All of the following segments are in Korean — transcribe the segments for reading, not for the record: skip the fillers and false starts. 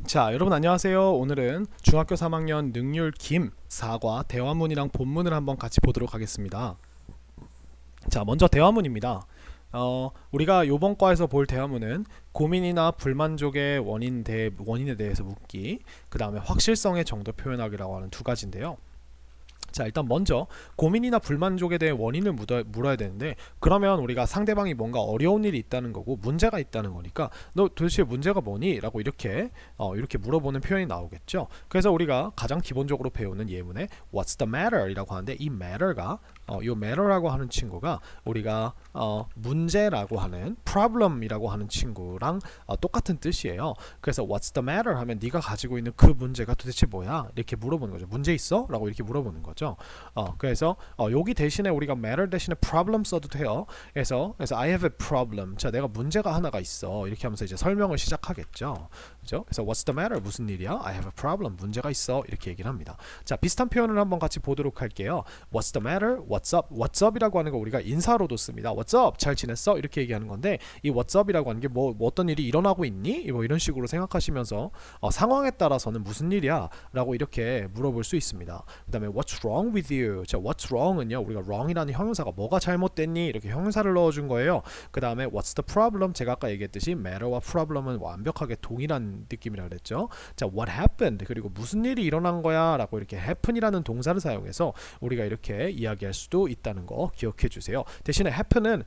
자, 여러분 안녕하세요. 오늘은 중학교 3학년 능률 김 4과 대화문이랑 본문을 한번 같이 보도록 하겠습니다. 자, 먼저 대화문입니다. 우리가 요번 과에서 볼 대화문은 고민이나 불만족의 원인에 대해서 묻기, 그 다음에 확실성의 정도 표현하기라고 하는 두 가지인데요. 자, 일단 먼저 고민이나 불만족에 대해 원인을 물어야 되는데, 그러면 우리가 상대방이 뭔가 어려운 일이 있다는 거고 문제가 있다는 거니까 너 도대체 문제가 뭐니? 라고 이렇게 물어보는 표현이 나오겠죠. 그래서 우리가 가장 기본적으로 배우는 예문에 What's the matter? 이라고 하는데, 이 matter가 이 matter라고 하는 친구가 우리가 문제라고 하는 problem이라고 하는 친구랑 똑같은 뜻이에요. 그래서 What's the matter? 하면 네가 가지고 있는 그 문제가 도대체 뭐야? 이렇게 물어보는 거죠. 문제 있어? 라고 이렇게 물어보는 거죠. 그래서 여기 대신에 우리가 matter 대신에 problem 써도 돼요. 그래서 I have a problem. 자, 내가 문제가 하나가 있어. 이렇게 하면서 이제 설명을 시작하겠죠. 그죠? 그래서 what's the matter? 무슨 일이야? I have a problem. 문제가 있어. 이렇게 얘기를 합니다. 자, 비슷한 표현을 한번 같이 보도록 할게요. What's the matter? What's up? What's up이라고 하는 거 우리가 인사로도 씁니다. What's up? 잘 지냈어? 이렇게 얘기하는 건데, 이 what's up이라고 하는 게 뭐 어떤 일이 일어나고 있니? 뭐 이런 식으로 생각하시면서 상황에 따라서는 무슨 일이야? 라고 이렇게 물어볼 수 있습니다. 그 다음에 what's wrong with you? 자, what's wrong은요, 우리가 wrong이라는 형용사가 뭐가 잘못됐니? 이렇게 형용사를 넣어준 거예요. 그 다음에 what's the problem? 제가 아까 얘기했듯이 matter와 problem은 완벽하게 동일한 느낌이라 그랬죠. 자, what happened? 그리고 무슨 일이 일어난 거야? 라고 이렇게 happen이라는 동사를 사용해서 우리가 이렇게 이야기할 수도 있다는 거 기억해 주세요. 대신에 happen은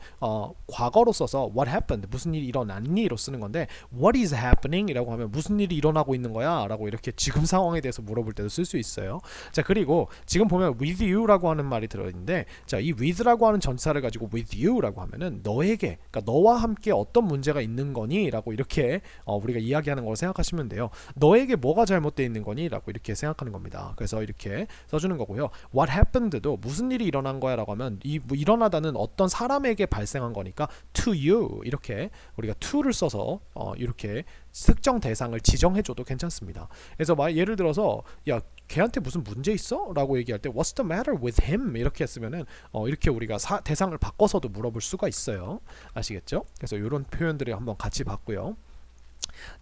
과거로 써서 what happened? 무슨 일이 일어났니? 로 쓰는 건데, what is happening? 이라고 하면 무슨 일이 일어나고 있는 거야? 라고 이렇게 지금 상황에 대해서 물어볼 때도 쓸 수 있어요. 자, 그리고 지금 보면 with you라고 하는 말이 들어있는데, 자, 이 with라고 하는 전치사를 가지고 with you라고 하면은 너에게, 그러니까 너와 함께 어떤 문제가 있는 거니? 라고 이렇게 우리가 이야기하는 걸 생각하시면 돼요. 너에게 뭐가 잘못되어 있는 거니? 라고 이렇게 생각하는 겁니다. 그래서 이렇게 써주는 거고요. What happened도 무슨 일이 일어난 거야? 라고 하면 일어나다는 어떤 사람에게 발생한 거니까 to you, 이렇게 우리가 to를 써서 이렇게 특정 대상을 지정해줘도 괜찮습니다. 그래서 예를 들어서 야, 걔한테 무슨 문제 있어? 라고 얘기할 때 What's the matter with him? 이렇게 했으면은 이렇게 우리가 대상을 바꿔서도 물어볼 수가 있어요. 아시겠죠? 그래서 이런 표현들을 한번 같이 봤고요.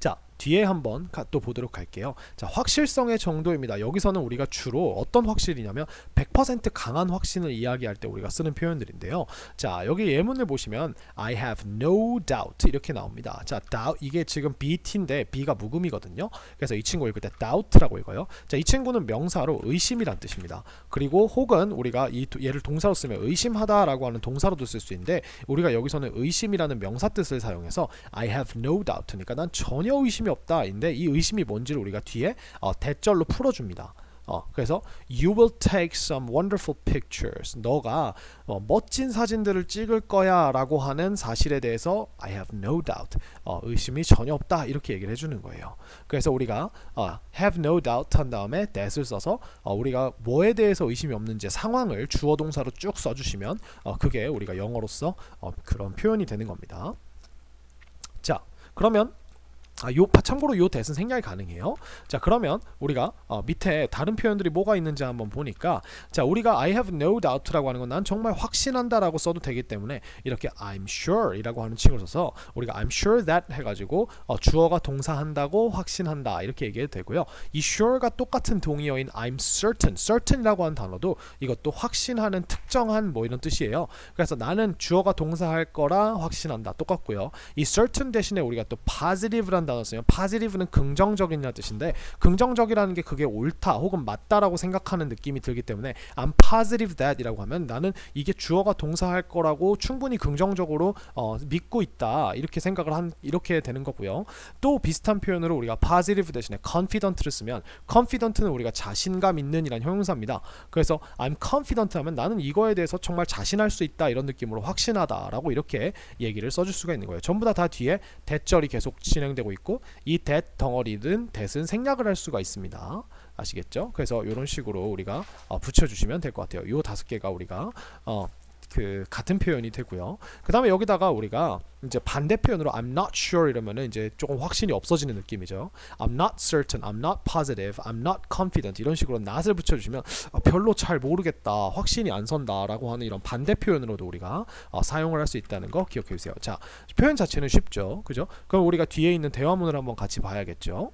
자, 뒤에 한번 또 보도록 할게요. 자, 확실성의 정도입니다. 여기서는 우리가 주로 어떤 확실이냐면 100% 강한 확신을 이야기할 때 우리가 쓰는 표현들인데요. 자, 여기 예문을 보시면 I have no doubt 이렇게 나옵니다. 자, doubt, 이게 지금 BT인데 B가 묵음이거든요. 그래서 이 친구 읽을 때 doubt라고 읽어요. 자, 이 친구는 명사로 의심이란 뜻입니다. 그리고 혹은 우리가 얘를 동사로 쓰면 의심하다라고 하는 동사로도 쓸 수 있는데, 우리가 여기서는 의심이라는 명사 뜻을 사용해서 I have no doubt, 그러니까 난 전혀 의심이 없다인데, 이 의심이 뭔지를 우리가 뒤에 대절로 풀어줍니다. 그래서 You will take some wonderful pictures. 너가 멋진 사진들을 찍을 거야 라고 하는 사실에 대해서 I have no doubt. 의심이 전혀 없다, 이렇게 얘기를 해주는 거예요. 그래서 우리가 have no doubt 한 다음에 that을 써서 우리가 뭐에 대해서 의심이 없는지 상황을 주어 동사로 쭉 써주시면 그게 우리가 영어로서 그런 표현이 되는 겁니다. 자, 그러면 참고로 요 that은 생략이 가능해요. 자, 그러면 우리가 밑에 다른 표현들이 뭐가 있는지 한번 보니까, 자, 우리가 I have no doubt라고 하는 건 난 정말 확신한다라고 써도 되기 때문에 이렇게 I'm sure 이라고 하는 칭을 써서 우리가 I'm sure that 해가지고 주어가 동사한다고 확신한다 이렇게 얘기해도 되고요. 이 sure가 똑같은 동의어인 I'm certain이라고 하는 단어도 이것도 확신하는, 특정한 뭐 이런 뜻이에요. 그래서 나는 주어가 동사할 거라 확신한다 똑같고요. 이 certain 대신에 우리가 또 positive란 단어 써요. positive는 긍정적이라는 뜻인데, 긍정적이라는 게 그게 옳다 혹은 맞다라고 생각하는 느낌이 들기 때문에 I'm positive that 이라고 하면 나는 이게 주어가 동사할 거라고 충분히 긍정적으로 믿고 있다, 이렇게 생각을 이렇게 되는 거고요. 또 비슷한 표현으로 우리가 positive 대신에 confident를 쓰면, confident는 우리가 자신감 있는 이란 형용사입니다. 그래서 I'm confident 하면 나는 이거에 대해서 정말 자신할 수 있다, 이런 느낌으로 확신하다라고 이렇게 얘기를 써줄 수가 있는 거예요. 전부 다 뒤에 대절이 계속 진행되고 있고, 이 that 덩어리든 that은 생략을 할 수가 있습니다. 아시겠죠? 그래서 이런 식으로 우리가 붙여주시면 될 것 같아요. 요 5개가 우리가 그 같은 표현이 되고요. 그 다음에 여기다가 우리가 이제 반대 표현으로 I'm not sure 이러면은 이제 조금 확신이 없어지는 느낌이죠. I'm not certain, I'm not positive, I'm not confident 이런 식으로 not을 붙여주시면 별로 잘 모르겠다, 확신이 안 선다 라고 하는 이런 반대 표현으로도 우리가 사용을 할 수 있다는 거 기억해 주세요. 자, 표현 자체는 쉽죠, 그죠? 그럼 우리가 뒤에 있는 대화문을 한번 같이 봐야겠죠.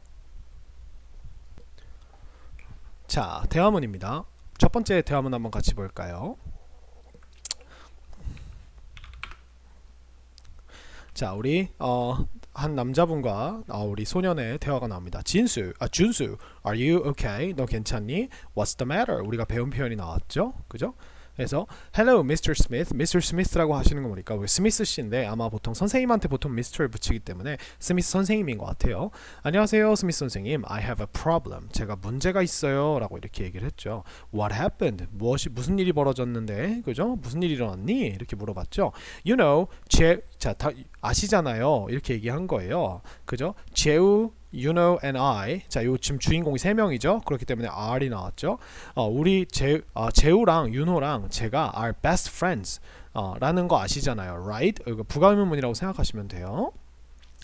자, 대화문입니다. 첫 번째 대화문 한번 같이 볼까요? 자, 우리 한 남자분과 우리 소년의 대화가 나옵니다. 준수, are you okay? 너 괜찮니? What's the matter? 우리가 배운 표현이 나왔죠, 그죠? 그래서 Hello, Mr. Smith. Mr. Smith라고 하시는 거 보니까 우리 스미스 씨인데 아마 보통 선생님한테 보통 Mr를 붙이기 때문에 스미스 선생님인 것 같아요. 안녕하세요, 스미스 선생님. I have a problem. 제가 문제가 있어요.라고 이렇게 얘기를 했죠. What happened? 무슨 일이 벌어졌는데, 그죠? 무슨 일이 일어났니? 이렇게 물어봤죠. You know, 아시잖아요. 이렇게 얘기한 거예요. 그죠? 제우, you know and I. 자, 요 지금 주인공이 3명이죠. 그렇기 때문에 R이 나왔죠. 우리 제우랑 윤호랑 제가 are best friends. 라는 거 아시잖아요. Right? 이거 부가의문문이라고 생각하시면 돼요.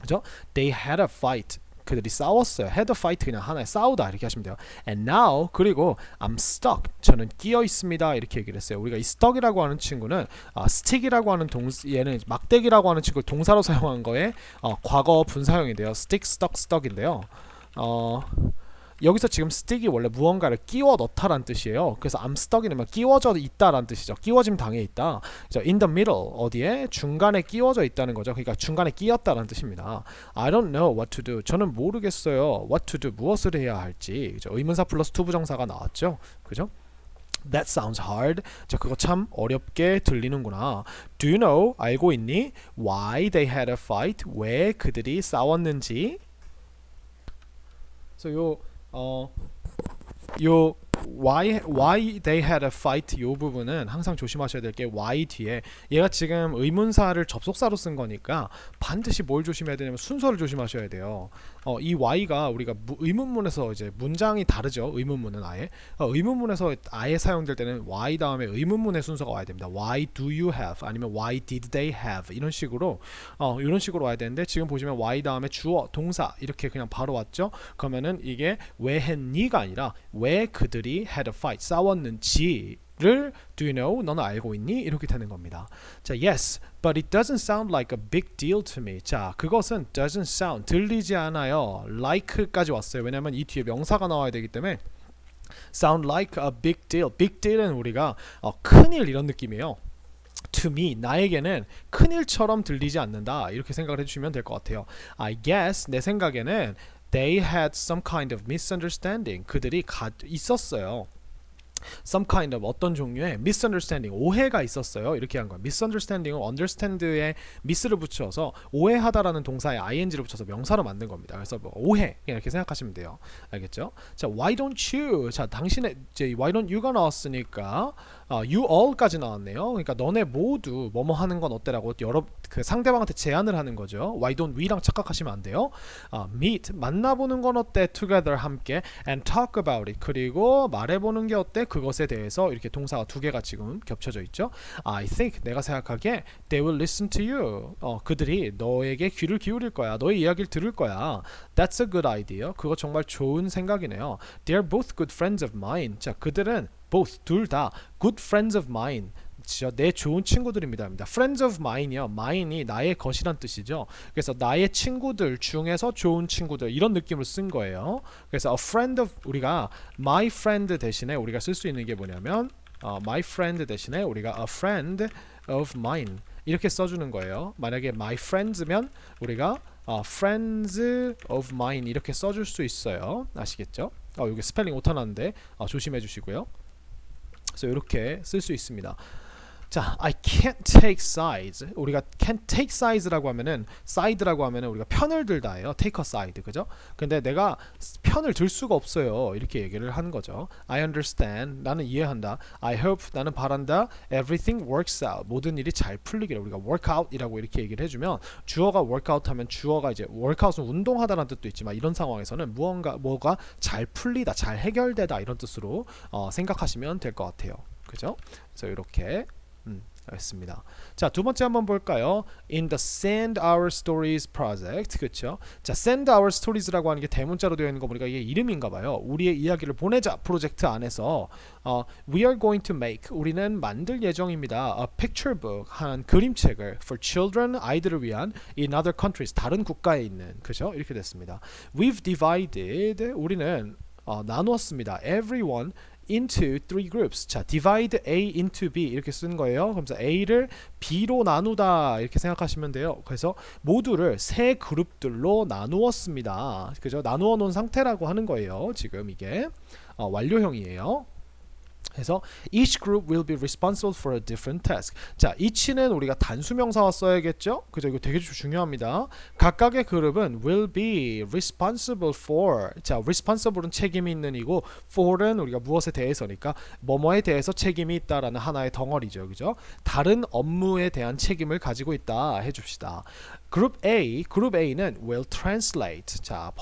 그죠? They had a fight. 그들이 싸웠어요. had a fight 그냥 하나에 싸우다 이렇게 하시면 돼요. And now 그리고 I'm stuck. 저는 끼어 있습니다. 이렇게 얘기를 했어요. 우리가 이 stuck이라고 하는 친구는 stick이라고 하는 얘는 막대기라고 하는 친구를 동사로 사용한 거에 과거 분사형인데요. stick, stuck인데요. 여기서 지금 stick이 원래 무언가를 끼워 넣다란 뜻이에요. 그래서 I'm stuck이면 끼워져 있다란 뜻이죠. 끼워짐 당해 있다. in the middle 어디에 중간에 끼워져 있다는 거죠. 그러니까 중간에 끼었다는 뜻입니다. I don't know what to do. 저는 모르겠어요. What to do 무엇을 해야 할지. 그죠? 의문사 플러스 to 부정사가 나왔죠. 그죠? That sounds hard. 자, 그거 참 어렵게 들리는구나. Do you know? 알고 있니? Why they had a fight? 왜 그들이 싸웠는지. 그래서 why they had a fight 요 부분은 항상 조심하셔야 될 게 why 뒤에 얘가 지금 의문사를 접속사로 쓴 거니까 반드시 뭘 조심해야 되냐면 순서를 조심하셔야 돼요. 이 why가 우리가 의문문에서 이제 문장이 다르죠. 의문문은 아예 의문문에서 아예 사용될 때는 why 다음에 의문문의 순서가 와야 됩니다. Why do you have? 아니면 why did they have? 이런 식으로 와야 되는데 지금 보시면 why 다음에 주어, 동사 이렇게 그냥 바로 왔죠. 그러면은 이게 왜 했니가 아니라 왜 그들이 had a fight 싸웠는지를 do you know? 너는 알고 있니? 이렇게 되는 겁니다. 자, yes, but it doesn't sound like a big deal to me. 자, 그것은 doesn't sound 들리지 않아요. like까지 왔어요. 왜냐면 이 뒤에 명사가 나와야 되기 때문에 sound like a big deal. big deal은 우리가 큰일 이런 느낌이에요. to me 나에게는 큰일처럼 들리지 않는다. 이렇게 생각을 해주시면 될 것 같아요. I guess 내 생각에는 they had some kind of misunderstanding. 그들이 있었어요. some kind of 어떤 종류의 misunderstanding 오해가 있었어요. 이렇게 한 거예요. misunderstanding은 understand에 miss를 붙여서 오해하다라는 동사에 ing를 붙여서 명사로 만든 겁니다. 그래서 오해 이렇게 생각하시면 돼요. 알겠죠? 자, why don't you? 자, 당신의 이제 why don't you가 나왔으니까 you all까지 나왔네요. 그러니까 너네 모두 뭐뭐 하는 건 어때라고 여러 그 상대방한테 제안을 하는 거죠. why don't we랑 착각하시면 안 돼요. meet 만나보는 건 어때? together 함께 and talk about it 그리고 말해보는 게 어때? 그것에 대해서 이렇게 동사가 두 개가 지금 겹쳐져 있죠. I think 내가 생각하기에 they will listen to you. 그들이 너에게 귀를 기울일 거야. 너의 이야기를 들을 거야. That's a good idea. 그거 정말 좋은 생각이네요. They're both good friends of mine. 자, 그들은 both 둘 다 good friends of mine. 내 좋은 친구들입니다. Friends of mine이요. mine이 나의 것이란 뜻이죠. 그래서 나의 친구들 중에서 좋은 친구들 이런 느낌으로 쓴 거예요. 그래서 a friend of 우리가 my friend 대신에 우리가 쓸 수 있는 게 뭐냐면 my friend 대신에 우리가 a friend of mine 이렇게 써주는 거예요. 만약에 my friends면 우리가 friends of mine 이렇게 써줄 수 있어요. 아시겠죠? 여기 스펠링 오타 났는데 조심해 주시고요. 그래서 이렇게 쓸 수 있습니다. 자, I can't take sides. 우리가 can't take sides라고 하면은 side라고 하면은 우리가 편을 들다예요. take a side, 그죠? 근데 내가 편을 들 수가 없어요. 이렇게 얘기를 하는 거죠. I understand. 나는 이해한다. I hope. 나는 바란다. Everything works out. 모든 일이 잘 풀리기를 우리가 work out이라고 이렇게 얘기를 해주면 주어가 work out 하면 주어가 이제 work out은 운동하다라는 뜻도 있지만 이런 상황에서는 뭐가 잘 풀리다, 잘 해결되다 이런 뜻으로 생각하시면 될 것 같아요. 그죠? 그래서 이렇게 알겠습니다. 자, 두 번째 한번 볼까요? In the Send Our Stories Project. 그렇죠? 자, Send Our Stories라고 하는 게 대문자로 되어 있는 거 보니까 이게 이름인가 봐요. 우리의 이야기를 보내자 프로젝트 안에서 We are going to make 우리는 만들 예정입니다. A picture book 한 그림책을 for children 아이들을 위한 in other countries 다른 국가에 있는 그죠? 이렇게 됐습니다. We've divided 우리는 나누었습니다. Everyone into three groups. 자, divide A into B 이렇게 쓴 거예요. 그러면서 A를 B로 나누다 이렇게 생각하시면 돼요. 그래서 모두를 세 그룹들로 나누었습니다. 그죠? 나누어 놓은 상태라고 하는 거예요. 지금 이게 완료형이에요. 그래서 each group will be responsible for a different task. 자, each는 우리가 단수명사와 써야겠죠? 그죠? 이거 되게 중요합니다. 각각의 그룹은 will be responsible for. 자, responsible은 책임이 있는 이고 for은 우리가 무엇에 대해서니까 뭐뭐에 대해서 책임이 있다라는 하나의 덩어리죠. 그죠? 다른 업무에 대한 책임을 가지고 있다 해줍시다. 그룹 A는 will translate. 자,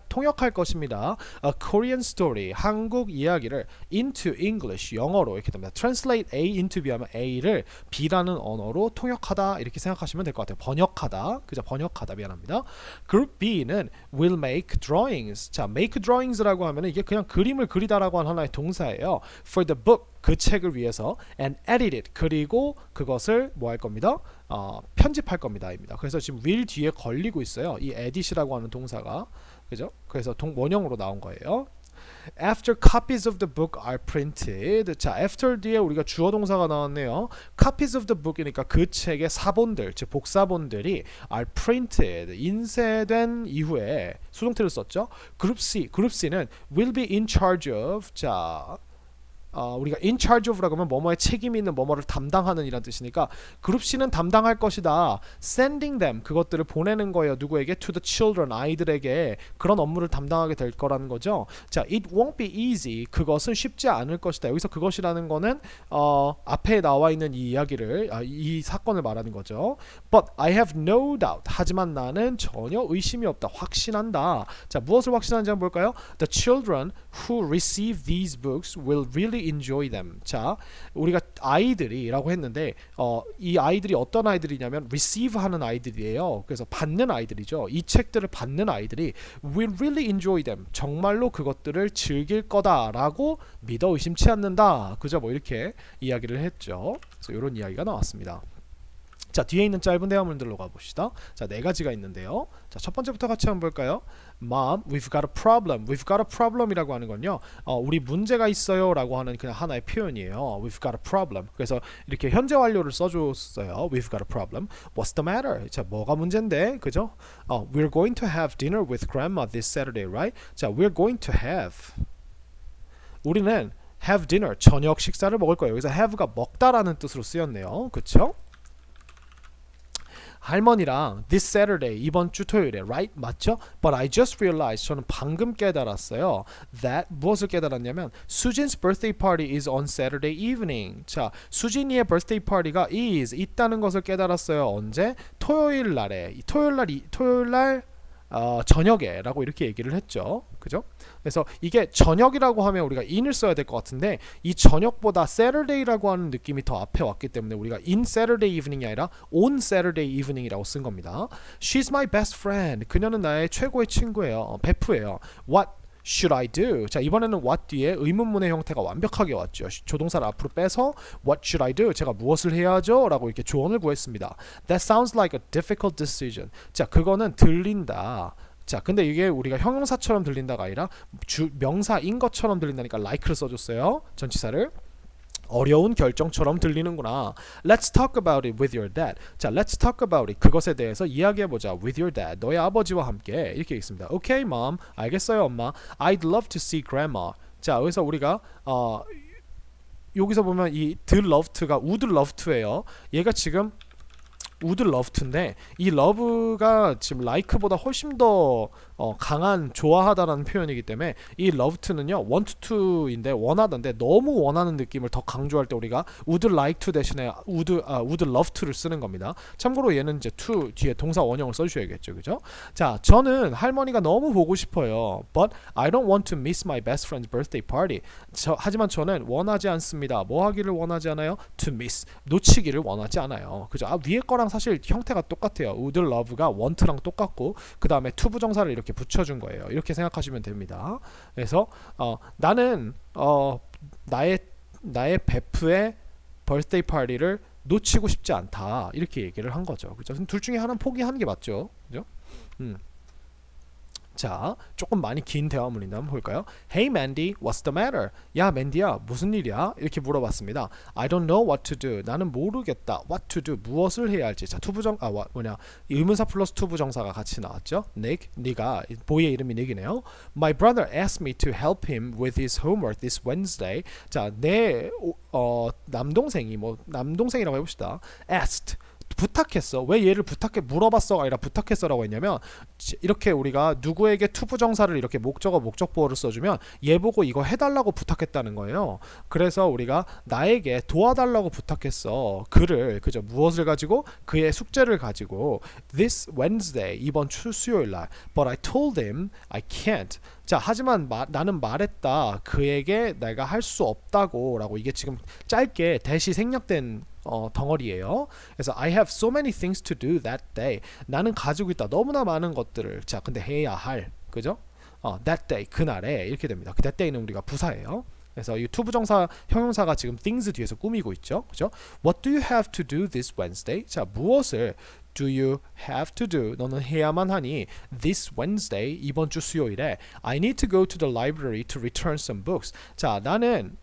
통역할 것입니다. A Korean story, 한국 이야기를 into English, 영어로 이렇게 됩니다. Translate A into B 하면 A를 B라는 언어로 통역하다 이렇게 생각하시면 될 것 같아요. 번역하다, 그죠? 번역하다, 미안합니다. 그룹 B는 will make drawings. 자, make drawings라고 하면 이게 그냥 그림을 그리다라고 하는 하나의 동사예요. For the book, 그 책을 위해서 and edit it, 그리고 그것을 뭐 할 겁니다? 편집할 겁니다입니다. 그래서 지금 will 뒤에 걸리고 있어요. 이 edit이라고 하는 동사가, 그죠? 그래서 원형으로 나온 거예요. After copies of the book are printed. 자, after 뒤에 우리가 주어 동사가 나왔네요. Copies of the book이니까 그 책의 사본들, 즉 복사본들이 are printed, 인쇄된 이후에 수동태를 썼죠. 그룹 C는 will be in charge of. 자, 우리가 in charge of라고 하면 뭐뭐에 책임이 있는 뭐뭐를 담당하는 이란 뜻이니까 그룹 C는 담당할 것이다. sending them, 그것들을 보내는 거예요. 누구에게? to the children, 아이들에게 그런 업무를 담당하게 될 거라는 거죠. 자, it won't be easy, 그것은 쉽지 않을 것이다. 여기서 그것이라는 거는 앞에 나와 있는 이 이야기를 이 사건을 말하는 거죠. But I have no doubt, 하지만 나는 전혀 의심이 없다. 확신한다. 자, 무엇을 확신하는지 한번 볼까요? The children who receive these books will really enjoy them. 자, 우리가 아이들이라고 했는데 이 아이들이 어떤 아이들이냐면 receive 하는 아이들이에요. 그래서 받는 아이들이죠. 이 책들을 받는 아이들이 will really enjoy them. 정말로 그것들을 즐길 거다라고 믿어 의심치 않는다. 그죠? 뭐 이렇게 이야기를 했죠. 그래서 이런 이야기가 나왔습니다. 자, 뒤에 있는 짧은 대화문들로 가봅시다. 자, 네 가지가 있는데요. 자, 첫 번째부터 같이 한번 볼까요? Mom, we've got a problem. We've got a problem이라고 하는 건요, 우리 문제가 있어요 라고 하는 그냥 하나의 표현이에요. We've got a problem. 그래서 이렇게 현재 완료를 써줬어요. We've got a problem. What's the matter? 자, 뭐가 문제인데? 그죠? We're going to have dinner with grandma this Saturday, right? 자, we're going to have. 우리는 have dinner, 저녁 식사를 먹을 거예요. 여기서 have가 먹다라는 뜻으로 쓰였네요. 그쵸? 할머니랑 this Saturday, 이번 주 토요일에, right? 맞죠? But I just realized, 저는 방금 깨달았어요. That, 무엇을 깨달았냐면 Su진's birthday party is on Saturday evening. 자, 수진이의 birthday party가 있다는 것을 깨달았어요. 언제? 토요일 날에. 토요일 날 저녁에 라고 이렇게 얘기를 했죠. 그죠? 그래서 이게 저녁이라고 하면 우리가 in을 써야 될 것 같은데 이 저녁보다 Saturday라고 하는 느낌이 더 앞에 왔기 때문에 우리가 in Saturday evening이 아니라 on Saturday evening이라고 쓴 겁니다. She's my best friend. 그녀는 나의 최고의 친구예요. 베프예요. What should I do? 자, 이번에는 what 뒤에 의문문의 형태가 완벽하게 왔죠. 조동사를 앞으로 빼서 what should I do? 제가 무엇을 해야 하죠? 라고 이렇게 조언을 구했습니다. That sounds like a difficult decision. 자, 그거는 들린다. 자, 근데 이게 우리가 형용사처럼 들린다가 아니라 명사인 것처럼 들린다니까 like를 써줬어요. 전치사를. 어려운 결정처럼 들리는구나. Let's talk about it with your dad. 자, let's talk about it. 그것에 대해서 이야기해보자. With your dad. 너의 아버지와 함께. 이렇게 있습니다. Okay, mom. 알겠어요, 엄마. I'd love to see grandma. 자, 여기서 우리가 여기서 보면 이 the love to가 would love to예요. 얘가 지금 would love to인데 이 love가 지금 like보다 훨씬 더 강한 좋아하다라는 표현이기 때문에 이 love to는요 want to인데 원하던데 너무 원하는 느낌을 더 강조할 때 우리가 would like to 대신에 would love to를 쓰는 겁니다. 참고로 얘는 이제 to 뒤에 동사 원형을 써주셔야겠죠, 그죠? 자, 저는 할머니가 너무 보고 싶어요. But I don't want to miss my best friend's birthday party. 하지만 저는 원하지 않습니다. 뭐 하기를 원하지 않아요? To miss. 놓치기를 원하지 않아요. 그죠? 위에 거랑 사실 형태가 똑같아요. would love가 want랑 똑같고 그 다음에 to 부정사를 이렇게 붙여준 거예요. 이렇게 생각하시면 됩니다. 그래서 나는 나의 베프의 birthday party를 놓치고 싶지 않다. 이렇게 얘기를 한 거죠. 그죠? 둘 중에 하나는 포기하는 게 맞죠. 그죠? 자, 조금 많이 긴 대화문인데 한번 볼까요? Hey Mandy, what's the matter? 야, 맨디야, 무슨 일이야? 이렇게 물어봤습니다. I don't know what to do. 나는 모르겠다. What to do? 무엇을 해야 할지. 자, 투부정 의문사 플러스 투부정사가 같이 나왔죠. Nick, 네가 보이의 이름이 Nick이네요. My brother asked me to help him with his homework this Wednesday. 자, 내 남동생이 남동생이라고 해봅시다. asked 부탁했어. 왜 얘를 물어봤어가 아니라 부탁했어라고 했냐면 이렇게 우리가 누구에게 투부정사를 이렇게 목적보호를 써주면 얘 보고 이거 해달라고 부탁했다는 거예요. 그래서 우리가 나에게 도와달라고 부탁했어. 그를 그죠 무엇을 가지고 그의 숙제를 가지고 this Wednesday 이번 수요일 날 but I told him I can't. 자 하지만 나는 말했다 그에게 내가 할 수 없다고 라고 이게 지금 짧게 대시 생략된 덩어리예요. 그래서 I have so many things to do that day. 나는 가지고 있다 너무나 많은 것들을 자 근데 해야 할 그죠? that day 그날에 이렇게 됩니다. 그 that day는 우리가 부사예요. 그래서 이 투부정사 형용사가 지금 things 뒤에서 꾸미고 있죠. 그죠? What do you have to do this Wednesday? 자 무엇을 do you have to do? 너는 해야만 하니 this Wednesday 이번 주 수요일에 I need to go to the library to return some books. 자 나는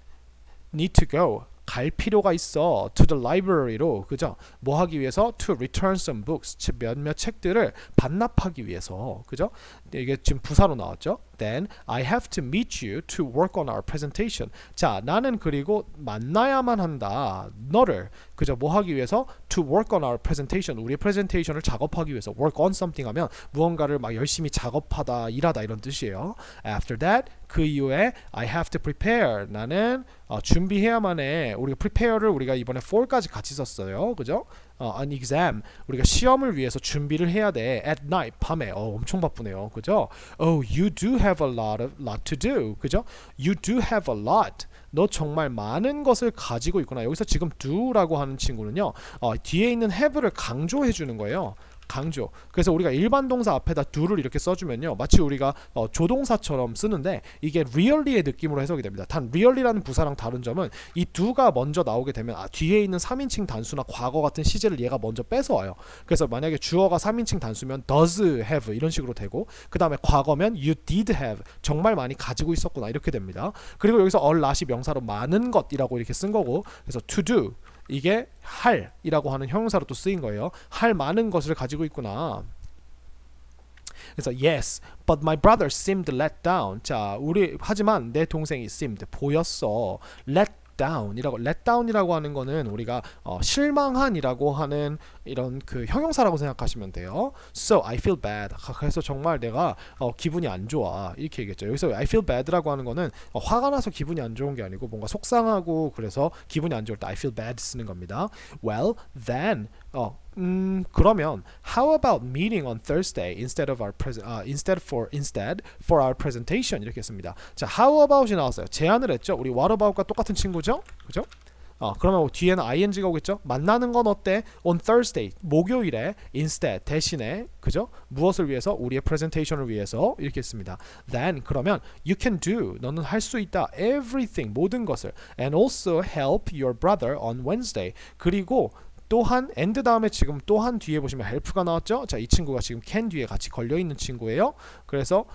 need to go 갈 필요가 있어 to the library로 그죠? 뭐 하기 위해서 to return some books 몇몇 책들을 반납하기 위해서 그죠? 이게 지금 부사로 나왔죠? Then I have to meet you to work on our presentation. 자 나는 그리고 만나야만 한다 너를 그죠? 뭐 하기 위해서 to work on our presentation 우리의 프레젠테이션을 작업하기 위해서 work on something 하면 무언가를 막 열심히 작업하다 일하다 이런 뜻이에요. After that 그 이후에 I have to prepare 나는 준비해야만 해. 우리가 prepare를 우리가 이번에 for까지 같이 썼어요. 그죠? an exam 우리가 시험을 위해서 준비를 해야 돼. At night 밤에 엄청 바쁘네요. 그죠? Oh, you do have a lot to do. 그죠? You do have a lot. 너 정말 많은 것을 가지고 있구나. 여기서 지금 do라고 하는 친구는요. 뒤에 있는 have를 강조해 주는 거예요. 강조. 그래서 우리가 일반 동사 앞에다 do를 이렇게 써주면요 마치 우리가 조동사처럼 쓰는데 이게 really의 느낌으로 해석이 됩니다. 단 really라는 부사랑 다른 점은 이 do가 먼저 나오게 되면 뒤에 있는 3인칭 단수나 과거 같은 시제를 얘가 먼저 뺏어와요. 그래서 만약에 주어가 3인칭 단수면 does have 이런 식으로 되고 그 다음에 과거면 you did have 정말 많이 가지고 있었구나 이렇게 됩니다. 그리고 여기서 a lot이 명사로 많은 것이라고 이렇게 쓴 거고 그래서 to do 이게 할이라고 하는 형용사로 또 쓰인 거예요. 할 많은 것을 가지고 있구나. 그래서 yes, but my brother seemed let down. 자, 하지만 내 동생이 seemed 보였어. let down이라고 하는 거는 우리가 실망한이라고 하는 이런 그 형용사라고 생각하시면 돼요. So I feel bad. 그래서 정말 내가 기분이 안 좋아 이렇게 얘기했죠. 여기서 I feel bad라고 하는 거는 화가 나서 기분이 안 좋은 게 아니고 뭔가 속상하고 그래서 기분이 안 좋을 때 I feel bad 쓰는 겁니다. Well, then 그러면 how about meeting on Thursday instead for our presentation 이렇게 했습니다. 자, how about이 나왔어요. 제안을 했죠. 우리 what about과 똑같은 친구죠. 그죠? 그러면 뒤에는 ing가 오겠죠. 만나는 건 어때? On Thursday 목요일에 instead 대신에 그죠? 무엇을 위해서? 우리의 presentation을 위해서 이렇게 했습니다. Then 그러면 you can do 너는 할 수 있다 everything 모든 것을 and also help your brother on Wednesday 그리고 또한 and 다음에 지금 또한 뒤에 보시면 help가 나왔죠. 자, 이 친구가 지금 can 뒤에 같이 걸려 있는 친구예요. 그래서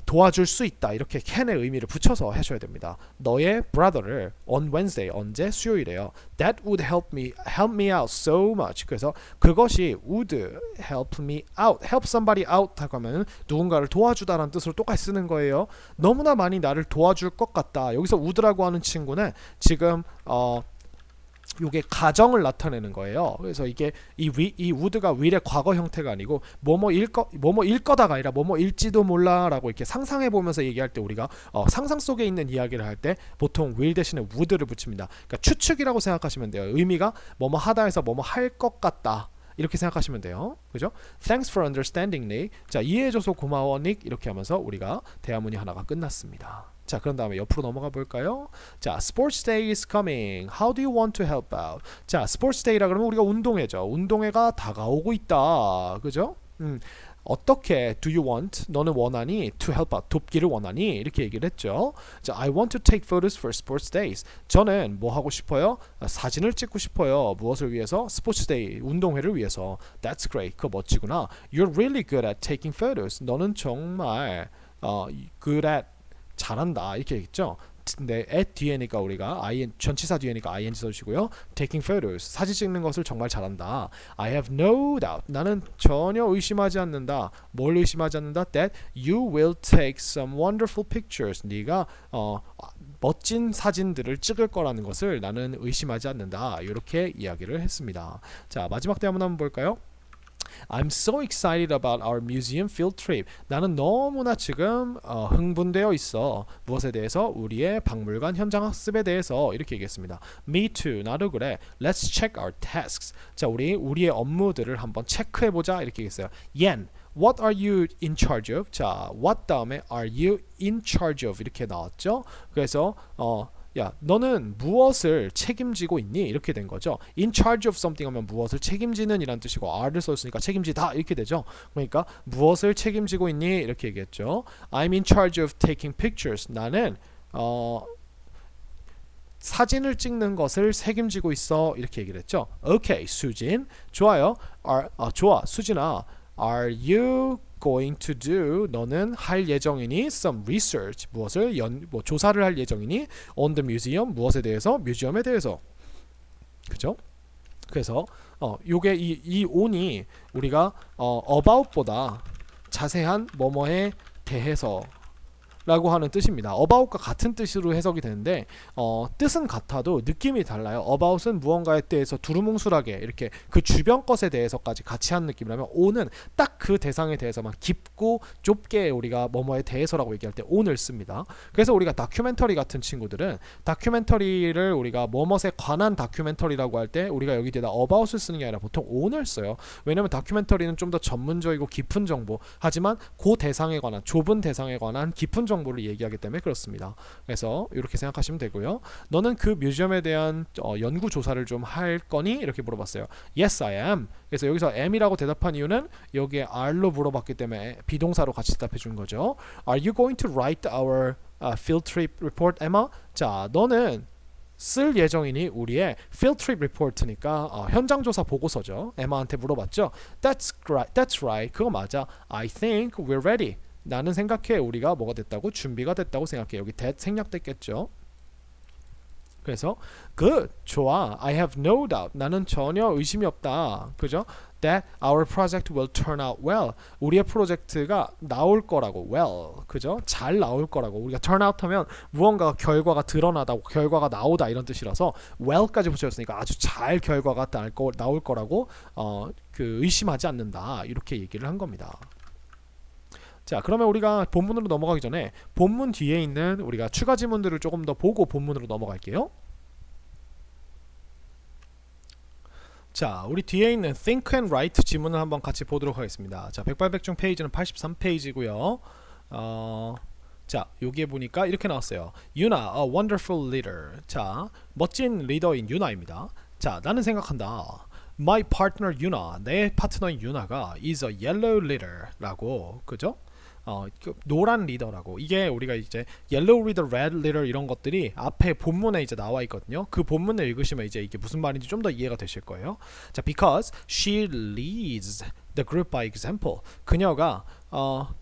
도와줄 수 있다 이렇게 can의 의미를 붙여서 하셔야 됩니다. 너의 brother를 on Wednesday 언제 수요일에요. That would help me out so much. 그래서 그것이 would help me out, help somebody out 하고 하면 누군가를 도와주다라는 뜻으로 똑같이 쓰는 거예요. 너무나 많이 나를 도와줄 것 같다. 여기서 would라고 하는 친구는 지금 요게 가정을 나타내는 거예요. 그래서 이게 이 would가 will의 과거 형태가 아니고 뭐뭐일 거다가 아니라 뭐뭐일지도 몰라라고 이렇게 상상해 보면서 얘기할 때 우리가 상상 속에 있는 이야기를 할 때 보통 will 대신에 would를 붙입니다. 그러니까 추측이라고 생각하시면 돼요. 의미가 뭐뭐 하다 해서 뭐뭐 할 것 같다. 이렇게 생각하시면 돼요. 그죠? Thanks for understanding, Nick. 자, 이해해줘서 고마워, Nick. 이렇게 하면서 우리가 대화문이 하나가 끝났습니다. 자, 그런 다음에 옆으로 넘어가 볼까요? 자, Sports Day is coming. How do you want to help out? 자, Sports Day라 그러면 우리가 운동회죠. 운동회가 다가오고 있다. 그죠? 어떻게 do you want? 너는 원하니? to help out. 돕기를 원하니? 이렇게 얘기를 했죠. 자, I want to take photos for sports days. 저는 뭐 하고 싶어요? 사진을 찍고 싶어요. 무엇을 위해서? 스포츠 데이, 운동회를 위해서. That's great. 그거 멋지구나. You're really good at taking photos. 너는 정말 good at 잘한다. 이렇게 얘기했죠. 근데 at 뒤에니까 우리가 전치사 뒤에니까 ing 써주시고요. taking photos 사진 찍는 것을 정말 잘한다. I have no doubt 나는 전혀 의심하지 않는다. 뭘 의심하지 않는다? That you will take some wonderful pictures. 네가 멋진 사진들을 찍을 거라는 것을 나는 의심하지 않는다. 이렇게 이야기를 했습니다. 자, 마지막 대화문 한번 볼까요? I'm so excited about our museum field trip. 나는 너무나 지금 흥분되어 있어. 무엇에 대해서? 우리의 박물관 현장 학습에 대해서. 이렇게 얘기했습니다. Me too. 나도 그래. Let's check our tasks. 자, 우리의 업무들을 한번 체크해 보자. 이렇게 얘기했어요. Yen, what are you in charge of? 자, what 다음에 are you in charge of 이렇게 나왔죠. 그래서 야, 너는 무엇을 책임지고 있니? 이렇게 된 거죠. In charge of something 하면 무엇을 책임지는 이란 뜻이고 R를 썼으니까 책임지다 이렇게 되죠. 그러니까 무엇을 책임지고 있니? 이렇게 얘기했죠. I'm in charge of taking pictures. 나는 사진을 찍는 것을 책임지고 있어. 이렇게 얘기를 했죠. Okay, 수진. 좋아요. 좋아. 수진아. Are you going to do 너는 할 예정이니 some research 무엇을 조사를 할 예정이니 on the museum 무엇에 대해서 뮤지엄에 대해서 그죠? 그래서 요게 이 on이 우리가 about보다 자세한 뭐뭐에 대해서 라고 하는 뜻입니다. about과 같은 뜻으로 해석이 되는데 뜻은 같아도 느낌이 달라요. about은 무언가에 대해서 두루뭉술하게 이렇게 그 주변 것에 대해서까지 같이 하는 느낌이라면 on은 딱 그 대상에 대해서만 깊고 좁게 우리가 뭐뭐에 대해서라고 얘기할 때 on을 씁니다. 그래서 우리가 다큐멘터리 같은 친구들은 다큐멘터리를 우리가 뭐뭐에 관한 다큐멘터리라고 할 때 우리가 여기 대다 about을 쓰는 게 아니라 보통 on을 써요. 왜냐면 다큐멘터리는 좀 더 전문적이고 깊은 정보 하지만 그 대상에 관한 좁은 대상에 관한 깊은 정보를 얘기하기 때문에 그렇습니다. 그래서 이렇게 생각하시면 되고요. 너는 그 뮤지엄에 대한 연구 조사를 좀 할 거니? 이렇게 물어봤어요. Yes, I am. 그래서 여기서 am이라고 대답한 이유는 여기에 are로 물어봤기 때문에 비동사로 같이 대답해 준 거죠. Are you going to write our field trip report, Emma? 자, 너는 쓸 예정이니 우리의 field trip report니까 현장 조사 보고서죠. 에마한테 물어봤죠. That's right. 그거 맞아. I think we're ready. 나는 생각해 우리가 뭐가 됐다고? 준비가 됐다고 생각해. 여기 that 생략됐겠죠. 그래서 good, 좋아. I have no doubt. 나는 전혀 의심이 없다. 그죠? That our project will turn out well. 우리의 프로젝트가 나올 거라고. well. 그죠? 잘 나올 거라고. 우리가 turn out 하면 무언가 결과가 드러나다, 결과가 나오다 이런 뜻이라서 well까지 붙여졌으니까 아주 잘 결과가 나올 거라고 의심하지 않는다. 이렇게 얘기를 한 겁니다. 자, 그러면 우리가 본문으로 넘어가기 전에 본문 뒤에 있는 우리가 추가 지문들을 조금 더 보고 본문으로 넘어갈게요. 자, 우리 뒤에 있는 think and write 지문을 한번 같이 보도록 하겠습니다. 자, 백발백중 페이지는 83페이지고요. 자, 여기에 보니까 이렇게 나왔어요. Yuna, a wonderful leader. 자, 멋진 리더인 유나입니다. 자, 나는 생각한다. My partner Yuna, 내 파트너인 유나가 is a yellow leader 라고, 그죠? 노란 리더라고. 이게 우리가 이제 yellow leader, red leader 이런 것들이 앞에 본문에 이제 나와 있거든요. 그 본문을 읽으시면 이제 이게 무슨 말인지 좀 더 이해가 되실 거예요. 자, because she leads the group by example. 그녀가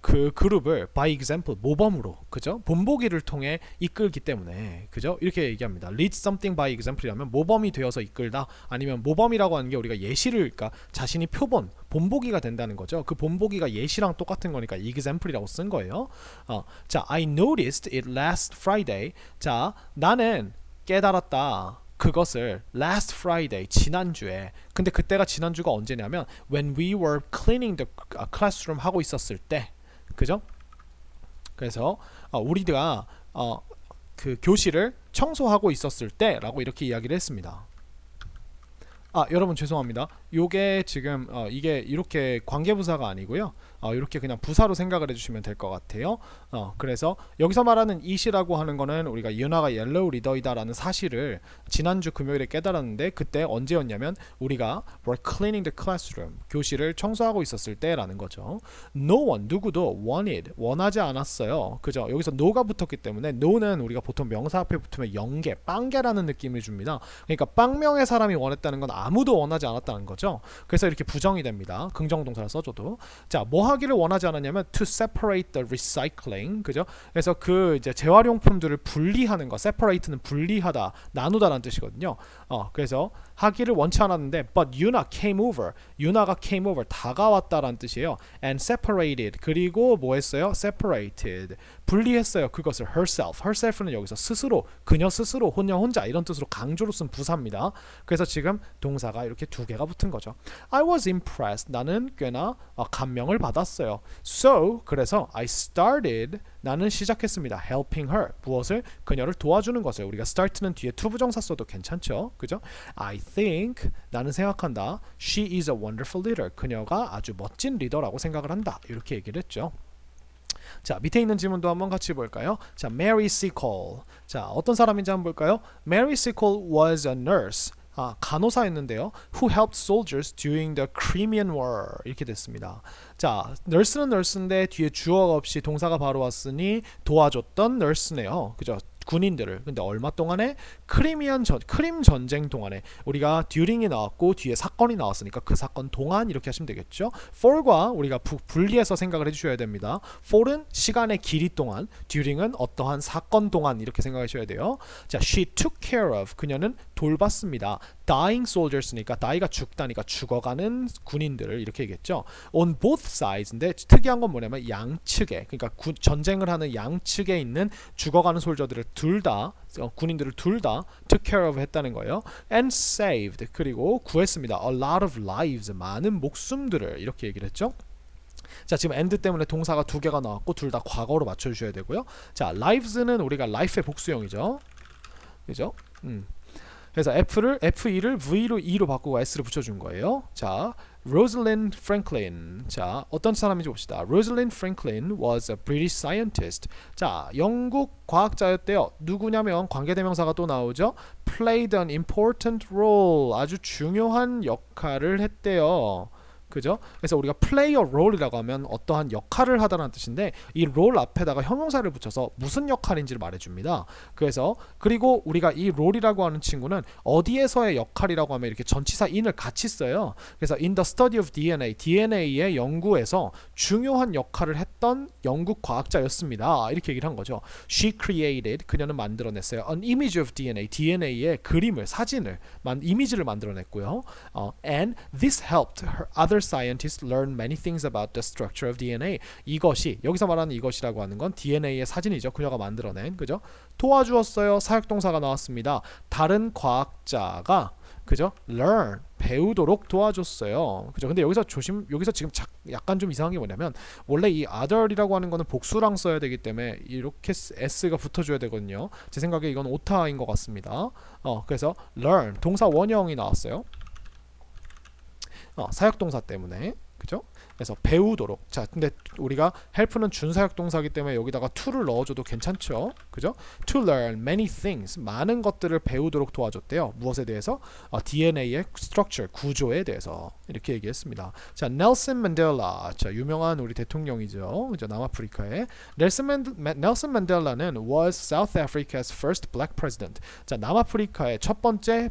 그 그룹을 by example 모범으로, 그죠? 본보기를 통해 이끌기 때문에, 그죠? 이렇게 얘기합니다. lead something by example이라면 모범이 되어서 이끌다, 아니면 모범이라고 하는 게 우리가 예시를, 그러니까 자신이 표본, 본보기가 된다는 거죠. 그 본보기가 예시랑 똑같은 거니까 example이라고 쓴 거예요. 자, I noticed it last Friday. 자, 나는 깨달았다. 그것을 last Friday, 지난주에. 근데 그때가 지난주가 언제냐면 when we were cleaning the classroom 하고 있었을 때. 그죠? 그래서 우리가 그 교실을 청소하고 있었을 때 라고 이렇게 이야기를 했습니다. 여러분 죄송합니다. 요게 지금 이게 이렇게 관계부사가 아니고요. 이렇게 그냥 부사로 생각을 해주시면 될 것 같아요. 그래서 여기서 말하는 it이라고 하는 거는 우리가 윤아가 옐로우 리더이다라는 사실을 지난주 금요일에 깨달았는데 그때 언제였냐면 우리가 were cleaning the classroom 교실을 청소하고 있었을 때라는 거죠. No one 누구도 wanted 원하지 않았어요. 그죠? 여기서 no가 붙었기 때문에 no는 우리가 보통 명사 앞에 붙으면 영계, 빵계라는 느낌을 줍니다. 그러니까 빵명의 사람이 원했다는 건 아무도 원하지 않았다는 거죠. 그래서 이렇게 부정이 됩니다. 긍정동사를 써줘도. 자, 뭐 하기를 원하지 않았냐면 to separate the recycling, 그죠? 그래서 그 이제 재활용품들을 분리하는 거, separate는 분리하다, 나누다라는 뜻이거든요. 그래서 하기를 원치 않았는데 but Yuna came over, 유나가 came over 다가왔다라는 뜻이에요. and separated 그리고 뭐 했어요? separated 분리했어요. 그것을 herself는 여기서 스스로, 그녀 스스로, 혼자 이런 뜻으로 강조로 쓴 부사입니다. 그래서 지금 동사가 이렇게 두 개가 붙은 거죠. I was impressed. 나는 꽤나 감명을 받았어요. So 그래서 I started 나는 시작했습니다. helping her 무엇을? 그녀를 도와주는 것을. 우리가 start는 뒤에 to 부정사 써도 괜찮죠. 그죠? I think 나는 생각한다. She is a wonderful leader. 그녀가 아주 멋진 리더라고 생각을 한다. 이렇게 얘기를 했죠. 자, 밑에 있는 질문도 한번 같이 볼까요? 자, Mary Seacole. 자, 어떤 사람인지 한번 볼까요? Mary Seacole was a nurse. 간호사였는데요. Who helped soldiers during the Crimean War. 이렇게 됐습니다. 자, nurse는 nurse인데 뒤에 주어가 없이 동사가 바로 왔으니 도와줬던 nurse네요. 그죠? 군인들을. 근데 얼마 동안에? 크림 전쟁 동안에. 우리가 during이 나왔고 뒤에 사건이 나왔으니까 그 사건 동안 이렇게 하시면 되겠죠. for과 우리가 분리해서 생각을 해주셔야 됩니다. for은 시간의 길이 동안, during은 어떠한 사건 동안 이렇게 생각하셔야 돼요. 자, she took care of 그녀는 돌봤습니다. dying soldiers니까 die가 죽다니까 죽어가는 군인들을 이렇게 얘기했죠. on both sides인데 특이한 건 뭐냐면 양측에, 그러니까 전쟁을 하는 양측에 있는 죽어가는 솔저들을 둘 다, 군인들을 둘 다 took care of 했다는 거예요. and saved 그리고 구했습니다. a lot of lives 많은 목숨들을 이렇게 얘기를 했죠. 자, 지금 and 때문에 동사가 두 개가 나왔고 둘 다 과거로 맞춰주셔야 되고요. 자, lives는 우리가 life의 복수형이죠. 그죠? 그래서 F2를 V로 E로 바꾸고 S를 붙여준 거예요. 자, Rosalind Franklin. 자, 어떤 사람인지 봅시다. Rosalind Franklin was a British scientist. 자, 영국 과학자였대요. 누구냐면 관계대명사가 또 나오죠. Played an important role. 아주 중요한 역할을 했대요. 그죠? 그래서 우리가 play a role이라고 하면 어떠한 역할을 하다라는 뜻인데 이 role 앞에다가 형용사를 붙여서 무슨 역할인지를 말해줍니다. 그래서 그리고 우리가 이 role이라고 하는 친구는 어디에서의 역할이라고 하면 이렇게 전치사 in을 같이 써요. 그래서 in the study of DNA의 연구에서 중요한 역할을 했던 영국 과학자였습니다. 이렇게 얘기를 한 거죠. She created 그녀는 만들어냈어요. An image of DNA의 그림을, 사진을, 이미지를 만들어냈고요. And this helped her other scientists learn many things about the structure of DNA. 이것이 여기서 말하는 이것이라고 하는 건 DNA의 사진이죠. 그녀가 만들어낸, 그죠? 도와주었어요. 사역동사가 나왔습니다. 다른 과학자가, 그죠? learn 배우도록 도와줬어요. 그죠? 근데 여기서 지금 약간 좀 이상한 게 뭐냐면 원래 이 other이라고 하는 거는 복수랑 써야 되기 때문에 이렇게 s가 붙어줘야 되거든요. 제 생각에 이건 오타인 것 같습니다. 그래서 learn 동사 원형이 나왔어요. 사역동사 때문에, 그죠? 그래서 배우도록. 자, 근데 우리가 help는 준사역동사이기 때문에 여기다가 to를 넣어줘도 괜찮죠, 그죠? To learn many things 많은 것들을 배우도록 도와줬대요. 무엇에 대해서? DNA의 structure 구조에 대해서 이렇게 얘기했습니다. 자, 넬슨 만델라. 자, 유명한 우리 대통령이죠, 그죠? 남아프리카의 넬슨 만델라는 was South Africa's first black president. 자, 남아프리카의 첫 번째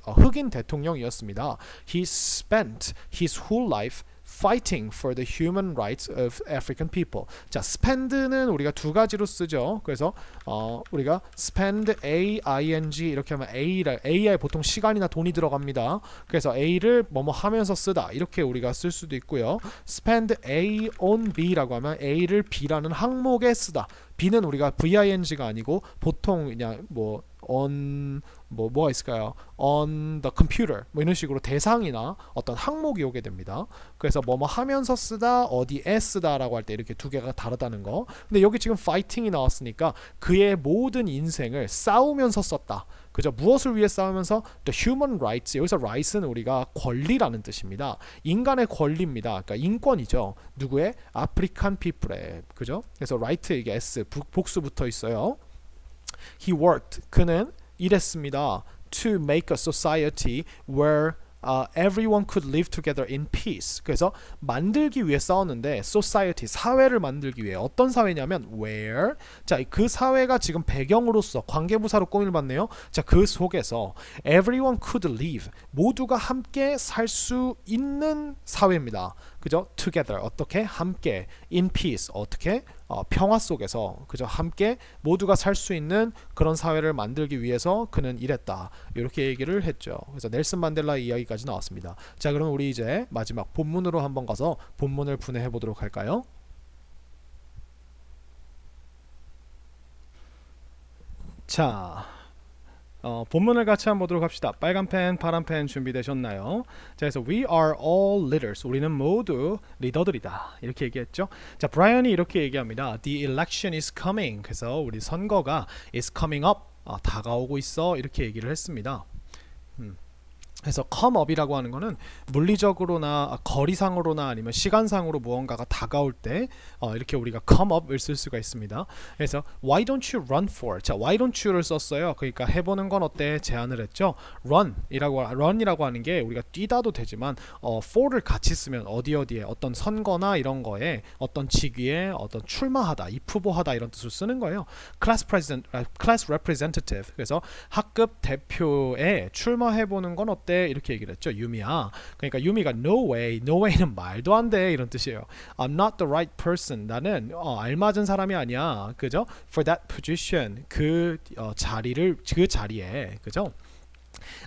흑인 대통령이었습니다. He spent his whole life fighting for the human rights of African people. 자, spend는 우리가 두 가지로 쓰죠. 그래서 우리가 spend A-I-N-G 이렇게 하면 A에 보통 시간이나 돈이 들어갑니다. 그래서 A를 뭐뭐 하면서 쓰다 이렇게 우리가 쓸 수도 있고요. spend A on B라고 하면 A를 B라는 항목에 쓰다. B는 우리가 VING가 아니고 보통 그냥 뭐 on 뭐가 있을까요? on the computer 뭐 이런 식으로 대상이나 어떤 항목이 오게 됩니다. 그래서 뭐뭐 하면서 쓰다 어디에 쓰다라고 할 때 이렇게 두 개가 다르다는 거. 근데 여기 지금 fighting이 나왔으니까 그의 모든 인생을 싸우면서 썼다. 그죠? 무엇을 위해 싸우면서 the human rights 여기서 rights는 우리가 권리라는 뜻입니다. 인간의 권리입니다. 그러니까 인권이죠. 누구의? 아프리칸 people의. 그죠? 그래서 right 이게 s 복수 붙어 있어요. He worked 그는 일했습니다. To make a society where everyone could live together in peace. 그래서 만들기 위해 싸웠는데 society 사회를 만들기 위해 어떤 사회냐면 where 자 그 사회가 지금 배경으로서 관계부사로 꾸밀 받네요. 자 그 속에서 everyone could live 모두가 함께 살 수 있는 사회입니다. 그죠? together 어떻게 함께 in peace 어떻게 평화 속에서 그죠? 함께 모두가 살 수 있는 그런 사회를 만들기 위해서 그는 일했다. 이렇게 얘기를 했죠. 그래서 넬슨 만델라 이야기까지 나왔습니다. 자, 그럼 우리 이제 마지막 본문으로 한번 가서 본문을 분해해 보도록 할까요? 자, 본문을 같이 한번 보도록 합시다. 빨간 펜, 파란 펜 준비되셨나요? 자, 그래서 we are all leaders. 우리는 모두 리더들이다. 이렇게 얘기했죠. 자, 브라이언이 이렇게 얘기합니다. The election is coming. 그래서 우리 선거가 is coming up. 다가오고 있어. 이렇게 얘기를 했습니다. 그래서 come up이라고 하는 거는 물리적으로나 거리상으로나 아니면 시간상으로 무언가가 다가올 때 이렇게 우리가 come up을 쓸 수가 있습니다. 그래서 why don't you run for? 자, why don't you를 썼어요. 그러니까 해보는 건 어때? 제안을 했죠. run이라고 하는 게 우리가 뛰다도 되지만 for를 같이 쓰면 어디에 어떤 선거나 이런 거에 어떤 직위에 어떤 출마하다, 입후보하다 이런 뜻을 쓰는 거예요. class representative. 그래서 학급 대표에 출마해보는 건 어때? 이렇게 얘기를 했죠. 유미야. 그러니까 유미가 no way는 말도 안 돼 이런 뜻이에요. I'm not the right person. 나는 알맞은 사람이 아니야. 그죠? For that position. 그 자리에 그죠?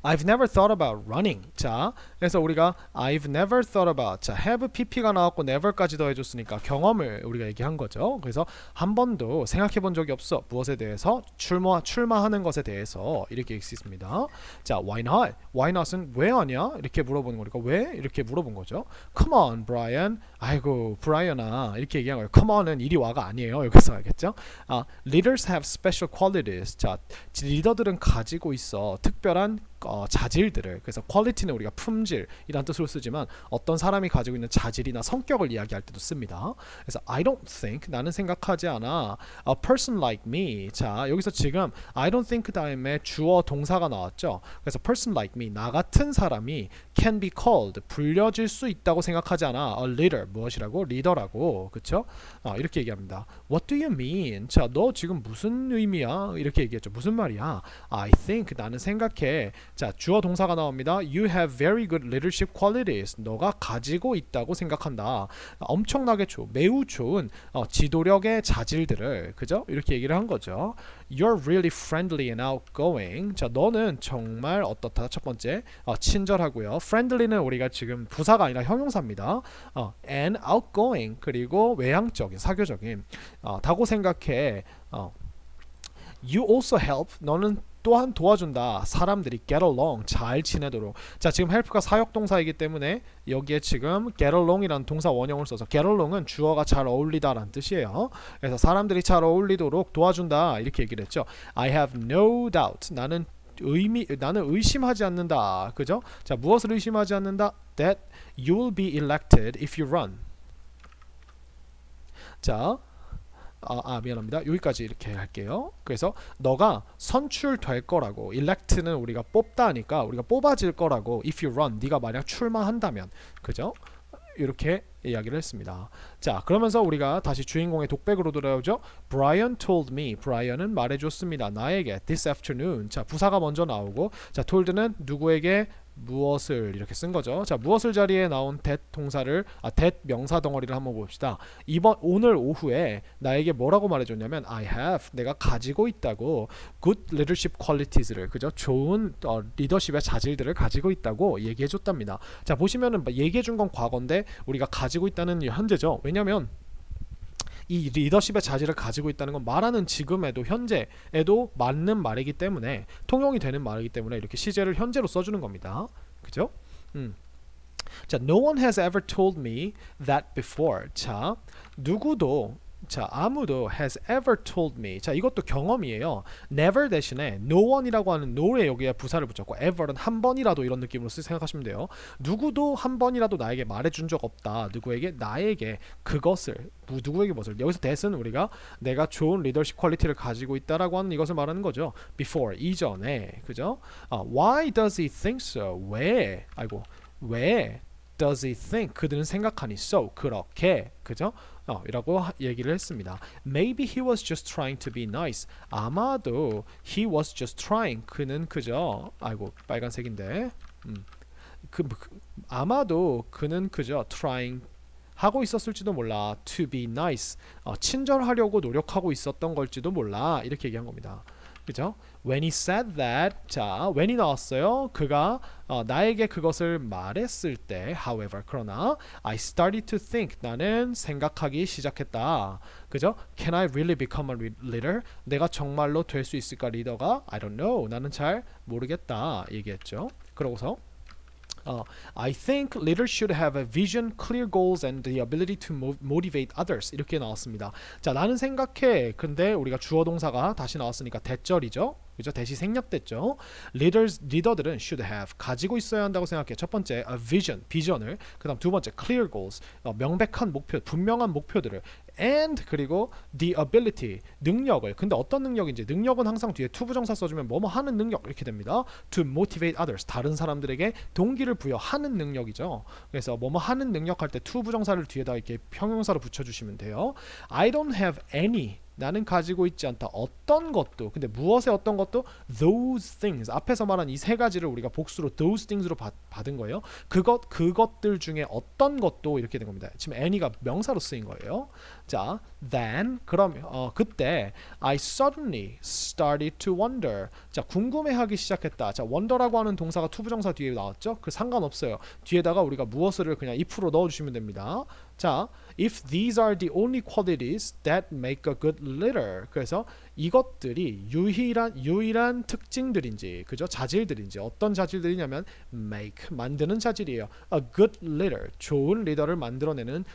I've never thought about running. 자, 그래서 우리가 I've never thought about. 자, have pp가 나왔고 never까지 더해줬으니까 경험을 우리가 얘기한 거죠. 그래서 한 번도 생각해본 적이 없어. 무엇에 대해서? 출마하는 것에 대해서 이렇게 얘기할 수 있습니다. 자, why not? Why not은 왜 아니야? 이렇게 물어보는 거니까 왜? 이렇게 물어본 거죠. Come on, Brian. 아이고, 브라이언아. 이렇게 얘기한 거예요. Come on은 이리 와가 아니에요. 여기서 알겠죠? Leaders have special qualities. 자, 리더들은 가지고 있어 특별한 자질들을. 그래서 quality는 우리가 품질이란 뜻으로 쓰지만 어떤 사람이 가지고 있는 자질이나 성격을 이야기할 때도 씁니다. 그래서 I don't think 나는 생각하지 않아. A person like me. 자, 여기서 지금 I don't think 다음에 주어 동사가 나왔죠. 그래서 person like me 나 같은 사람이 can be called 불려질 수 있다고 생각하지 않아. A leader 무엇이라고? 리더라고. 그쵸? 이렇게 얘기합니다. What do you mean? 자, 너 지금 무슨 의미야? 이렇게 얘기했죠. 무슨 말이야? I think 나는 생각해. 자, 주어 동사가 나옵니다. You have very good leadership qualities. 너가 가지고 있다고 생각한다. 엄청나게 매우 좋은 지도력의 자질들을 그죠? 이렇게 얘기를 한 거죠. You're really friendly and outgoing. 자, 너는 정말 어떻다? 첫 번째 친절하고요. friendly는 우리가 지금 부사가 아니라 형용사입니다. and outgoing 그리고 외향적인 사교적인 다고 생각해. You also help. 너는 또한 도와준다. 사람들이 get along 잘 지내도록. 자, 지금 help가 사역동사이기 때문에 여기에 지금 get along이라는 동사 원형을 써서 get along은 주어가 잘 어울리다라는 뜻이에요. 그래서 사람들이 잘 어울리도록 도와준다 이렇게 얘기를 했죠. I have no doubt. 나는 의심하지 않는다. 그죠? 자, 무엇을 의심하지 않는다? That you will be elected if you run. 자, 미안합니다. 여기까지 이렇게 할게요. 그래서 너가 선출될 거라고. elect는 우리가 뽑다니까 우리가 뽑아질 거라고. if you run 네가 만약 출마한다면. 그죠? 이렇게 이야기를 했습니다. 자, 그러면서 우리가 다시 주인공의 독백으로 돌아오죠. Brian told me. 브라이언은 말해줬습니다. 나에게 this afternoon. 자, 부사가 먼저 나오고 자, told는 누구에게 무엇을 이렇게 쓴 거죠. 자, 무엇을 자리에 나온 that 동사를 that 명사 덩어리를 한번 봅시다. 오늘 오후에 나에게 뭐라고 말해줬냐면 I have 내가 가지고 있다고 good leadership qualities를 그죠? 좋은 리더십의 자질들을 가지고 있다고 얘기해줬답니다. 자, 보시면은 얘기해준 건 과거인데 우리가 가지고 있다는 현재죠. 왜냐면 이 리더십의 자질을 가지고 있다는 건 말하는 지금에도 현재에도 맞는 말이기 때문에 통용이 되는 말이기 때문에 이렇게 시제를 현재로 써주는 겁니다. 그죠? 자, no one has ever told me that before. 자, 누구도 아무도 has ever told me. 자, 이것도 경험이에요. never 대신에 no one이라고 하는 no에 여기에 부사를 붙였고 ever은 한 번이라도 이런 느낌으로 생각하시면 돼요. 누구도 한 번이라도 나에게 말해준 적 없다. 누구에게? 나에게 그것을. 누구에게 무엇을? 여기서 that은 우리가 내가 좋은 리더십 퀄리티를 가지고 있다라고 하는 이것을 말하는 거죠. before, 이전에. 그죠? Why does he think so? 왜? 왜 does he think? 그들은 생각하니 so, 그렇게. 그죠? 이라고 얘기를 했습니다. Maybe he was just trying to be nice. 아마도 he was just trying. 그는 그저 빨간색인데. 아마도 그는 그저 trying 하고 있었을지도 몰라. To be nice. 친절하려고 노력하고 있었던 걸지도 몰라. 이렇게 얘기한 겁니다. 그죠? When he said that, 자, when이 나왔어요. 그가 나에게 그것을 말했을 때, however, 그러나 I started to think, 나는 생각하기 시작했다. 그죠? Can I really become a leader? 내가 정말로 될 수 있을까 리더가? I don't know. 나는 잘 모르겠다. 얘기했죠. 그러고서 I think leaders should have a vision, clear goals, and the ability to motivate others. 이렇게 나왔습니다. 자, 나는 생각해. 근데 우리가 주어 동사가 다시 나왔으니까 대절이죠. 그죠? 대시 생략됐죠. 리더들은 should have 가지고 있어야 한다고 생각해. 첫 번째 a vision, 비전을. 그다음 두 번째 clear goals, 명백한 목표, 분명한 목표들을. and 그리고 the ability, 능력을. 근데 어떤 능력인지 능력은 항상 뒤에 to 부정사 써주면 뭐뭐 하는 능력 이렇게 됩니다. to motivate others, 다른 사람들에게 동기를 부여하는 능력이죠. 그래서 뭐뭐 하는 능력 할 때 to 부정사를 뒤에다 이렇게 형용사로 붙여주시면 돼요. I don't have any, 나는 가지고 있지 않다. 어떤 것도. 근데 무엇의 어떤 것도? Those things. 앞에서 말한 이 세 가지를 우리가 복수로 those things로 받은 거예요. 그것들 중에 어떤 것도 이렇게 된 겁니다. 지금 any가 명사로 쓰인 거예요. 자, then 그럼 그때 I suddenly started to wonder. 자, 궁금해하기 시작했다. 자, wonder라고 하는 동사가 to 부정사 뒤에 나왔죠? 그 상관없어요. 뒤에다가 우리가 무엇을 그냥 if로 넣어주시면 됩니다. 자, if these are the only qualities that make a good leader. 그래서 이것들이 유일한 특징들인지, 그죠? 자질들인지, 어떤 자질들이냐면 make, 만드는 자질이에요. A good leader, 좋은 리더를 만들어내는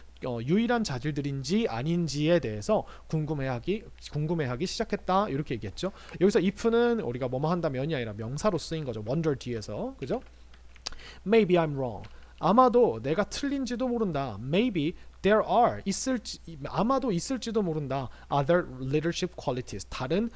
유일한 자질들인지 아닌지에 대해서 궁금해하기 시작했다. 이렇게 얘기했죠. 여기서 if는 우리가 뭐뭐 한다면이 아니라 명사로 쓰인 거죠. wonder 뒤에서, 그죠? Maybe I'm wrong. 아마도 내가 틀린지도 모른다. Maybe there are 아마도 있을지도 모른다. Other leadership qualities, 다른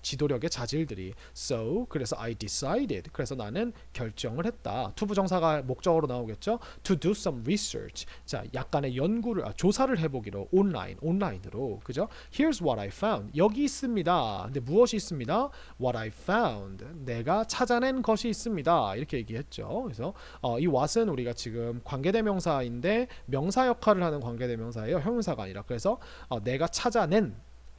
지도력의 자질들이. So 그래서 I decided, 그래서 나는 결정을 했다. to 부정사가 목적어로 나오겠죠. To do some research. 자, 약간의 연구를 조사를 해보기로 온라인으로. 그죠? Here's what I found. 여기 있습니다. 근데 무엇이 있습니다? What I found. 내가 찾아낸 것이 있습니다. 이렇게 얘기했죠. 그래서 이 what은 우리가 지금 관계대명사인데 명사 역할을 하는 관계대명사예요. 형용사가 아니라. 그래서 내가 찾아낸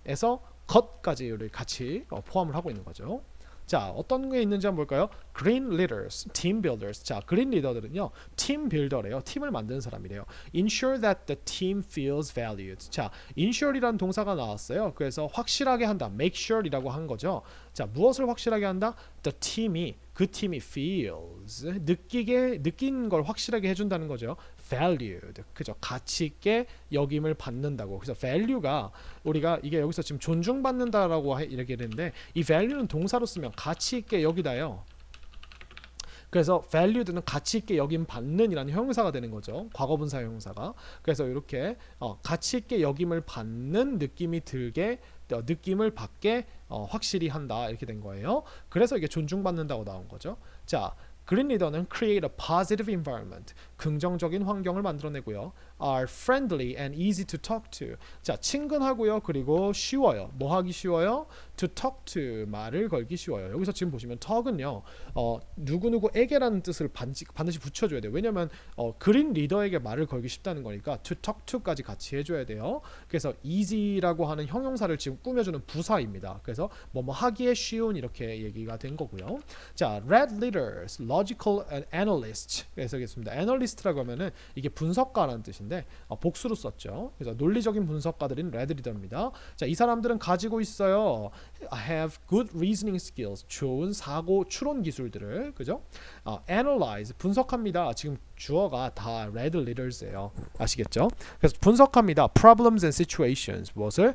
에서 것까지를 같이 포함을 하고 있는 거죠. 자, 어떤 게 있는지 한번 볼까요? Green leaders, team builders. 자, 그린 리더들은요, 팀 빌더래요. 팀을 만드는 사람이래요. Ensure that the team feels valued. 자, ensure이라는 동사가 나왔어요. 그래서 확실하게 한다. Make sure이라고 한 거죠. 자, 무엇을 확실하게 한다? 그 팀이 feels, 느낀 걸 확실하게 해준다는 거죠. valued, 그죠? 가치 있게 여김을 받는다고. 그래서 value가 우리가 이게 여기서 지금 존중받는다라고 이렇게 되는데 이 value는 동사로 쓰면 가치 있게 여기다요. 그래서 valued는 가치 있게 여김 받는이라는 형용사가 되는 거죠. 과거분사 형용사가. 그래서 이렇게 가치 있게 여김을 받는 느낌을 받게 확실히 한다. 이렇게 된 거예요. 그래서 이게 존중받는다고 나온 거죠. 자, 그린 리더는 create a positive environment, 긍정적인 환경을 만들어내고요. are friendly and easy to talk to. 자, 친근하고요. 그리고 쉬워요. 뭐 하기 쉬워요? to talk to, 말을 걸기 쉬워요. 여기서 지금 보시면 talk은요. 누구누구에게라는 뜻을 반드시 붙여줘야 돼요. 왜냐면 그린 리더에게 말을 걸기 쉽다는 거니까 to talk to까지 같이 해줘야 돼요. 그래서 easy라고 하는 형용사를 지금 꾸며주는 부사입니다. 그래서 뭐뭐 하기에 쉬운 이렇게 얘기가 된 거고요. 자, red leaders, logical analysts. 그래서 하겠습니다. analyst는 애널리스트라고 하면은 이게 분석가라는 뜻인데 복수로 썼죠. 그래서 논리적인 분석가들인 레드 리더입니다. 자, 이 사람들은 가지고 있어요. have good reasoning skills. 좋은 사고 추론 기술들을, 그죠? analyze 분석합니다. 지금 주어가 다 red leaders예요. 아시겠죠? 그래서 분석합니다. problems and situations 무엇을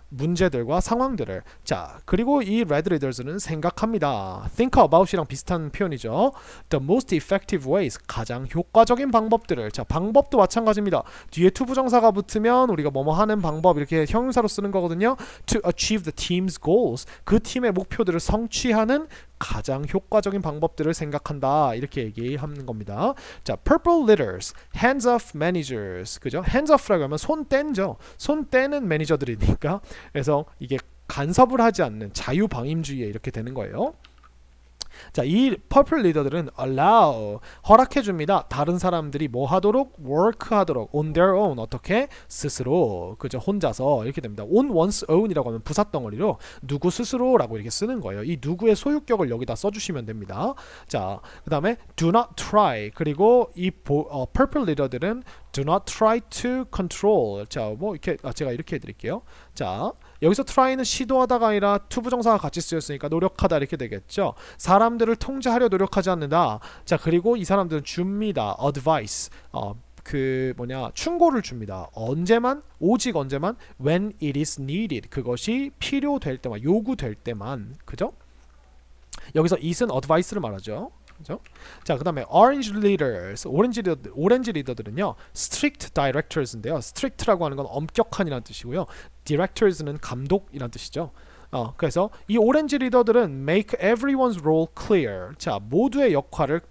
문제들과 상황들을. 자, 그리고 이 red leaders는 생각합니다. think about이랑 비슷한 표현이죠. the most effective ways 가장 효과적인 방법들을. 자, 방법도 마찬가지입니다. 뒤에 to 부정사가 붙으면 우리가 뭐뭐 하는 방법 이렇게 형용사로 쓰는 거거든요. to achieve the team's goals 그 팀의 목표들을 성취하는 가장 효과적인 방법들을 생각한다 이렇게 얘기하는 겁니다. 자, purple leaders, hands off managers, 그죠? hands off라고 하면 손 뗀죠. 손 떼는 매니저들이니까 그래서 이게 간섭을 하지 않는 자유방임주의에 이렇게 되는 거예요. 자, 이 purple 리더들은 allow 허락해줍니다. 다른 사람들이 뭐 하도록 work 하도록 on their own 어떻게 스스로 그저 혼자서 이렇게 됩니다. on one's own이라고 하면 부사덩어리로 누구 스스로라고 이렇게 쓰는 거예요. 이 누구의 소유격을 여기다 써주시면 됩니다. 자, 그 다음에 do not try 그리고 이 purple 리더들은 do not try to control. 자, 뭐 이렇게 제가 이렇게 해드릴게요. 자, 여기서 try는 시도하다가 아니라 to 부정사가 같이 쓰였으니까 노력하다 이렇게 되겠죠. 사람들을 통제하려 노력하지 않는다. 자, 그리고 이 사람들은 줍니다. advice. 충고를 줍니다. 언제만, 오직 언제만 when it is needed. 그것이 필요될 때만, 요구될 때만. 그죠? 여기서 it은 advice를 말하죠. 그죠? 자, 그 다음에 orange leaders, 오렌지 리더들은요 strict directors인데요. strict라고 하는 건 엄격한이라는 뜻이고요. directors는 감독이라는 뜻이죠. 그래서 이 오렌지 리더들은 make everyone's role clear. 자, 모두의 역할을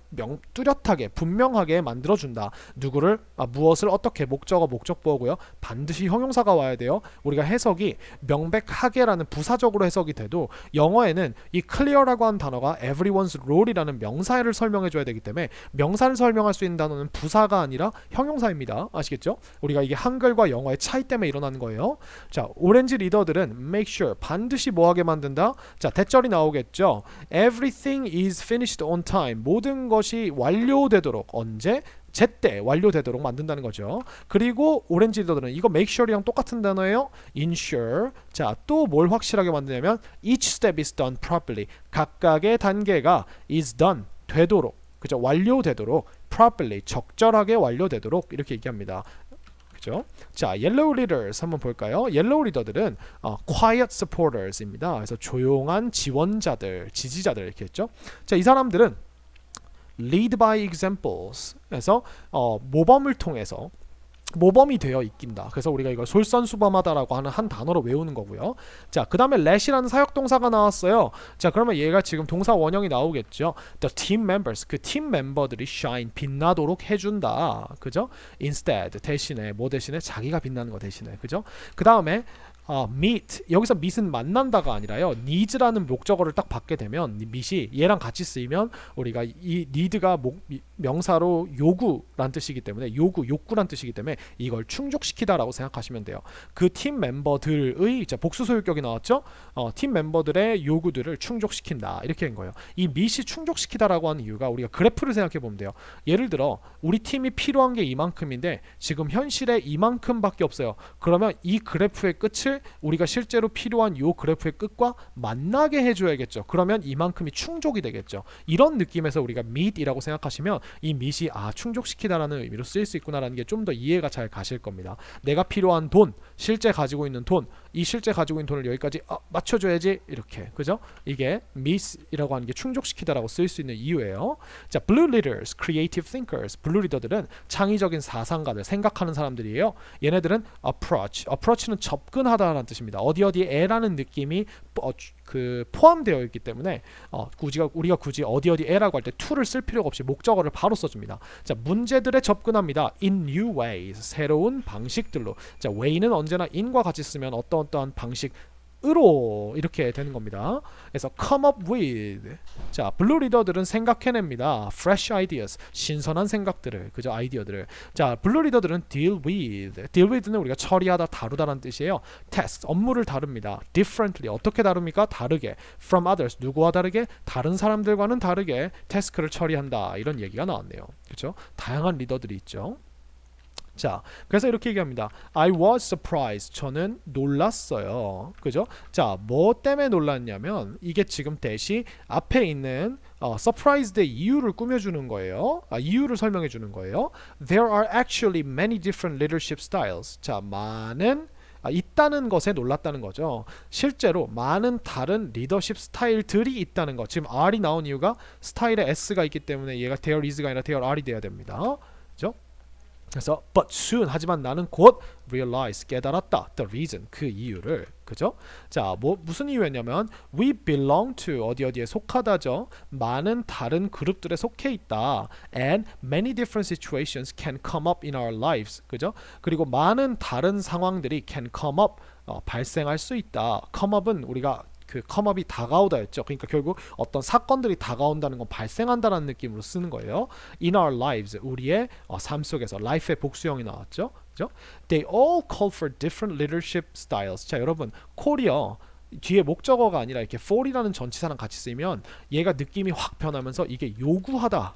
뚜렷하게 분명하게 만들어준다. 누구를 무엇을 어떻게 목적어 목적보고요. 반드시 형용사가 와야 돼요. 우리가 해석이 명백하게라는 부사적으로 해석이 돼도 영어에는 이 clear라고 하는 단어가 everyone's role이라는 명사를 설명해 줘야 되기 때문에 명사를 설명할 수 있는 단어는 부사가 아니라 형용사입니다. 아시겠죠? 우리가 이게 한글과 영어의 차이 때문에 일어나는 거예요. 자, 오렌지 리더들은 make sure 반드시 뭐하게 만든다. 자, 대절이 나오겠죠. Everything is finished on time. 모든 것이 완료되도록 언제? 제때 완료되도록 만든다는 거죠. 그리고 오렌지 리더들은 이거 make sure이랑 똑같은 단어예요. ensure. 자, 또 뭘 확실하게 만드냐면 each step is done properly. 각각의 단계가 is done 되도록, 그죠? 완료되도록 properly 적절하게 완료되도록 이렇게 얘기합니다. 그죠? 자, yellow leaders 한번 볼까요? yellow 리더들은 quiet supporters입니다. 그래서 조용한 지원자들, 지지자들 이렇게 했죠. 자, 이 사람들은 lead by examples. 그래서 모범을 통해서 모범이 되어 있긴다. 그래서 우리가 이걸 솔선수범하다라고 하는 한 단어로 외우는 거고요. 자, 그 다음에 let이라는 사역동사가 나왔어요. 자, 그러면 얘가 지금 동사 원형이 나오겠죠. The team members, 그 팀 멤버들이 shine, 빛나도록 해준다. 그죠? instead, 대신에, 뭐 대신에? 자기가 빛나는 거 대신에. 그죠? 그 다음에 meet, 여기서 meet은 만난다가 아니라요 needs라는 목적어를 딱 받게 되면 meet이 얘랑 같이 쓰이면 우리가 이 need가 명사로 요구란 뜻이기 때문에 욕구란 뜻이기 때문에 이걸 충족시키다 라고 생각하시면 돼요. 그 팀 멤버들의 복수 소유격이 나왔죠. 팀 멤버들의 요구들을 충족시킨다 이렇게 된 거예요. 이 meet이 충족시키다 라고 하는 이유가 우리가 그래프를 생각해 보면 돼요. 예를 들어 우리 팀이 필요한 게 이만큼인데 지금 현실에 이만큼밖에 없어요. 그러면 이 그래프의 끝을 우리가 실제로 필요한 요 그래프의 끝과 만나게 해줘야겠죠. 그러면 이만큼이 충족이 되겠죠. 이런 느낌에서 우리가 meet이라고 생각하시면 이 meet이 충족시키다라는 의미로 쓰일 수 있구나라는 게 좀 더 이해가 잘 가실 겁니다. 내가 필요한 돈, 실제 가지고 있는 돈, 이 실제 가지고 있는 돈을 여기까지 맞춰줘야지 이렇게, 그죠? 이게 meet이라고 하는 게 충족시키다라고 쓰일 수 있는 이유예요. 자, blue leaders, creative thinkers. 블루 리더들은 창의적인 사상가들, 생각하는 사람들이에요. 얘네들은 approach는 접근하다라는 뜻입니다. 어디에라는 느낌이 포함되어 있기 때문에 우리가 굳이 어디에라고 할 때 to를 쓸 필요가 없이 목적어를 바로 써줍니다. 자, 문제들에 접근합니다. in new ways, 새로운 방식들로. 자, way는 언제나 in과 같이 쓰면 어떠한 방식, 으로 이렇게 되는 겁니다. 그래서 come up with. 자, 블루 리더들은 생각해냅니다. fresh ideas, 신선한 생각들을, 그죠? 아이디어들을. 자, 블루 리더들은 deal with. deal with는 우리가 처리하다, 다루다라는 뜻이에요. task, 업무를 다룹니다. differently, 어떻게 다룹니까? 다르게. from others, 누구와 다르게? 다른 사람들과는 다르게 task를 처리한다. 이런 얘기가 나왔네요. 그죠? 다양한 리더들이 있죠. 자, 그래서 이렇게 얘기합니다. I was surprised. 저는 놀랐어요. 그죠? 자, 뭐 때문에 놀랐냐면 이게 지금 대시 앞에 있는 surprised의 이유를 꾸며주는 거예요. 이유를 설명해 주는 거예요. There are actually many different leadership styles. 자, 많은 있다는 것에 놀랐다는 거죠. 실제로 많은 다른 리더십 스타일들이 있다는 것. 지금 R이 나온 이유가 스타일에 S가 있기 때문에 얘가 there is가 아니라 there are이 돼야 됩니다. 그죠? 그래서 but soon, 하지만 나는 곧 realize, 깨달았다. the reason, 그 이유를. 그죠? 자, 무슨 이유였냐면 we belong to, 어디에 속하다죠. 많은 다른 그룹들에 속해 있다. and many different situations can come up in our lives. 그죠? 그리고 많은 다른 상황들이 can come up, 발생할 수 있다. come up은 우리가 그 컴업이 다가오다였죠. 그러니까 결국 어떤 사건들이 다가온다는 건 발생한다는 느낌으로 쓰는 거예요. In our lives, 우리의 삶 속에서. life의 복수형이 나왔죠. 그죠? They all call for different leadership styles. 자, 여러분, call이요. 뒤에 목적어가 아니라 이렇게 for이라는 전치사랑 같이 쓰면 얘가 느낌이 확 변하면서 이게 요구하다.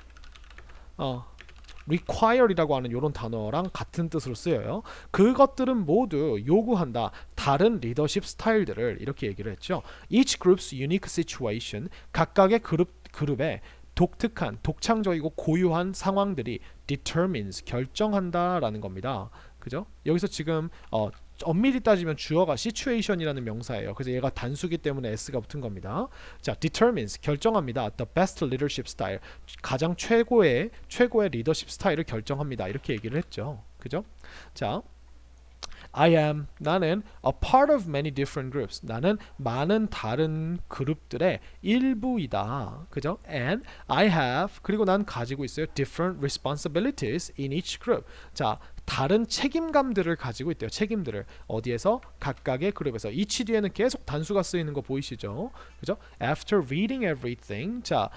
require이라고 하는 이런 단어랑 같은 뜻으로 쓰여요. 그것들은 모두 요구한다. 다른 리더십 스타일들을 이렇게 얘기를 했죠. Each group's unique situation, 각각의 그룹의 독특한, 독창적이고 고유한 상황들이 determines, 결정한다라는 겁니다. 그죠? 여기서 지금 엄밀히 따지면 주어가 situation이라는 명사예요. 그래서 얘가 단수기 때문에 s가 붙은 겁니다. 자, determines, 결정합니다. The best leadership style, 가장 최고의 리더십 스타일을 결정합니다. 이렇게 얘기를 했죠. 그죠? 자, I am, 나는 a part of many different groups. 나는 많은 다른 그룹들의 일부이다. 그죠? And I have, 그리고 난 가지고 있어요. different responsibilities in each group. 자, 다른 책임감들을 가지고 있대요. 책임들을. 어디에서? 각각의 그룹에서. each 뒤에는 계속 단수가 쓰이는 거 보이시죠? 그죠? After reading everything. 자,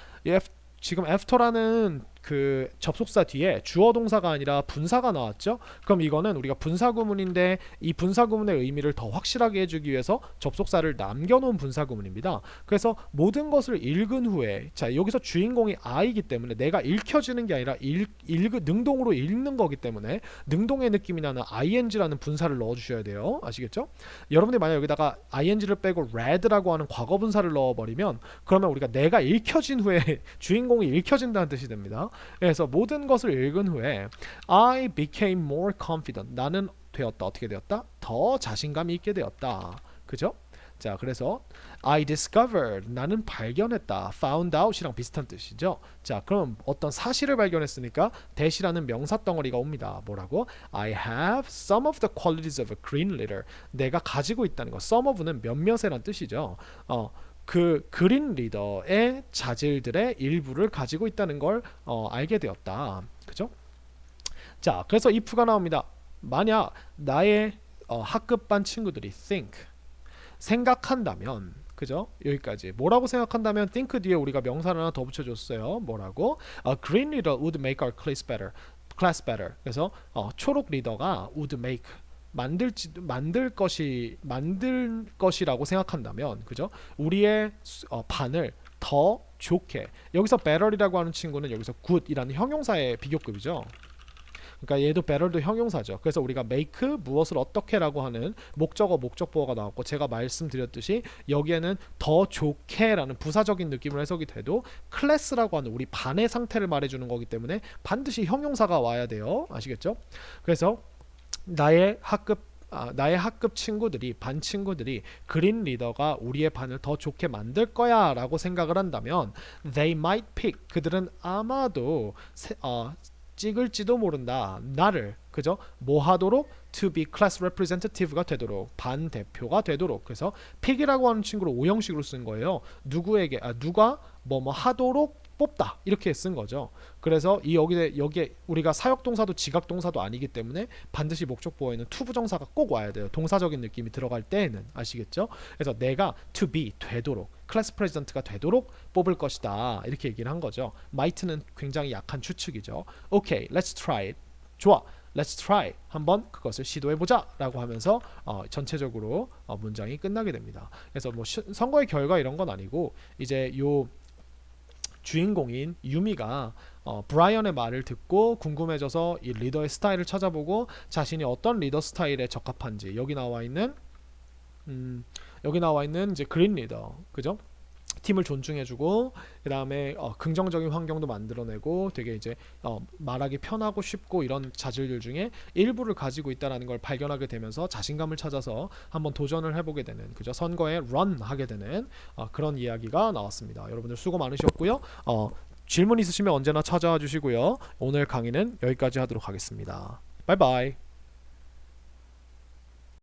지금 after라는 그 접속사 뒤에 주어 동사가 아니라 분사가 나왔죠. 그럼 이거는 우리가 분사구문인데 이 분사구문의 의미를 더 확실하게 해주기 위해서 접속사를 남겨놓은 분사구문입니다. 그래서 모든 것을 읽은 후에, 자, 여기서 주인공이 I이기 때문에 내가 읽혀지는 게 아니라 능동으로 읽는 거기 때문에 능동의 느낌이 나는 ing라는 분사를 넣어주셔야 돼요. 아시겠죠? 여러분들이 만약 여기다가 ing를 빼고 read라고 하는 과거분사를 넣어버리면 그러면 우리가 내가 읽혀진 후에 주인공이 읽혀진다는 뜻이 됩니다. 그래서 모든 것을 읽은 후에 I became more confident. 나는 되었다. 어떻게 되었다? 더 자신감이 있게 되었다. 그죠? 자, 그래서 I discovered. 나는 발견했다. found out이랑 비슷한 뜻이죠. 자, 그럼 어떤 사실을 발견했으니까 that이라는 명사 덩어리가 옵니다. 뭐라고? I have some of the qualities of a green leader. 내가 가지고 있다는 거. some of는 몇몇이란 뜻이죠. 그 그린 리더의 자질들의 일부를 가지고 있다는 걸 알게 되었다. 그죠? 자, 그래서 if가 나옵니다. 만약 나의 학급 반 친구들이 think, 생각한다면, 그죠? 여기까지. 뭐라고 생각한다면 think 뒤에 우리가 명사를 하나 더 붙여줬어요. 뭐라고? A green leader would make our class better. 그래서 초록 리더가 would make, 만들 것이라고 생각한다면, 그죠? 우리의 반을 더 좋게. 여기서 better이라고 하는 친구는 여기서 good이라는 형용사의 비교급이죠. 그러니까 얘도 better도 형용사죠. 그래서 우리가 make, 무엇을 어떻게라고 하는 목적어가 나왔고, 제가 말씀드렸듯이 여기에는 더 좋게라는 부사적인 느낌으로 해석이 돼도 class라고 하는 우리 반의 상태를 말해주는 거기 때문에 반드시 형용사가 와야 돼요. 아시겠죠? 그래서 나의 학급 친구들이, 반 친구들이 그린 리더가 우리의 반을 더 좋게 만들 거야 라고 생각을 한다면 they might pick, 그들은 아마도 찍을지도 모른다. 나를, 그죠? 뭐 하도록? to be class representative가 되도록, 반 대표가 되도록. 그래서 pick이라고 하는 친구를 오형식으로 쓴 거예요. 누가 뭐뭐 하도록 뽑다 이렇게 쓴 거죠. 그래서 이 여기에 우리가 사역동사도 지각동사도 아니기 때문에 반드시 목적보어에는 to 부정사가 꼭 와야 돼요. 동사적인 느낌이 들어갈 때에는. 아시겠죠? 그래서 내가 to be 되도록, 클래스 프레지던트가 되도록 뽑을 것이다 이렇게 얘기를 한 거죠. might는 굉장히 약한 추측이죠. Okay, let's try it. 좋아, let's try. 한번 그것을 시도해보자 라고 하면서 전체적으로 문장이 끝나게 됩니다. 그래서 뭐 선거의 결과 이런 건 아니고, 이제 요 주인공인 유미가 브라이언의 말을 듣고 궁금해져서 이 리더의 스타일을 찾아보고 자신이 어떤 리더 스타일에 적합한지, 여기 나와 있는 이제 그린 리더, 그죠? 팀을 존중해주고, 그 다음에 긍정적인 환경도 만들어내고, 되게 이제 말하기 편하고 쉽고 이런 자질들 중에 일부를 가지고 있다는 걸 발견하게 되면서 자신감을 찾아서 한번 도전을 해보게 되는, 그죠? 선거에 run 하게 되는 그런 이야기가 나왔습니다. 여러분들 수고 많으셨고요. 질문 있으시면 언제나 찾아와 주시고요. 오늘 강의는 여기까지 하도록 하겠습니다. 바이바이.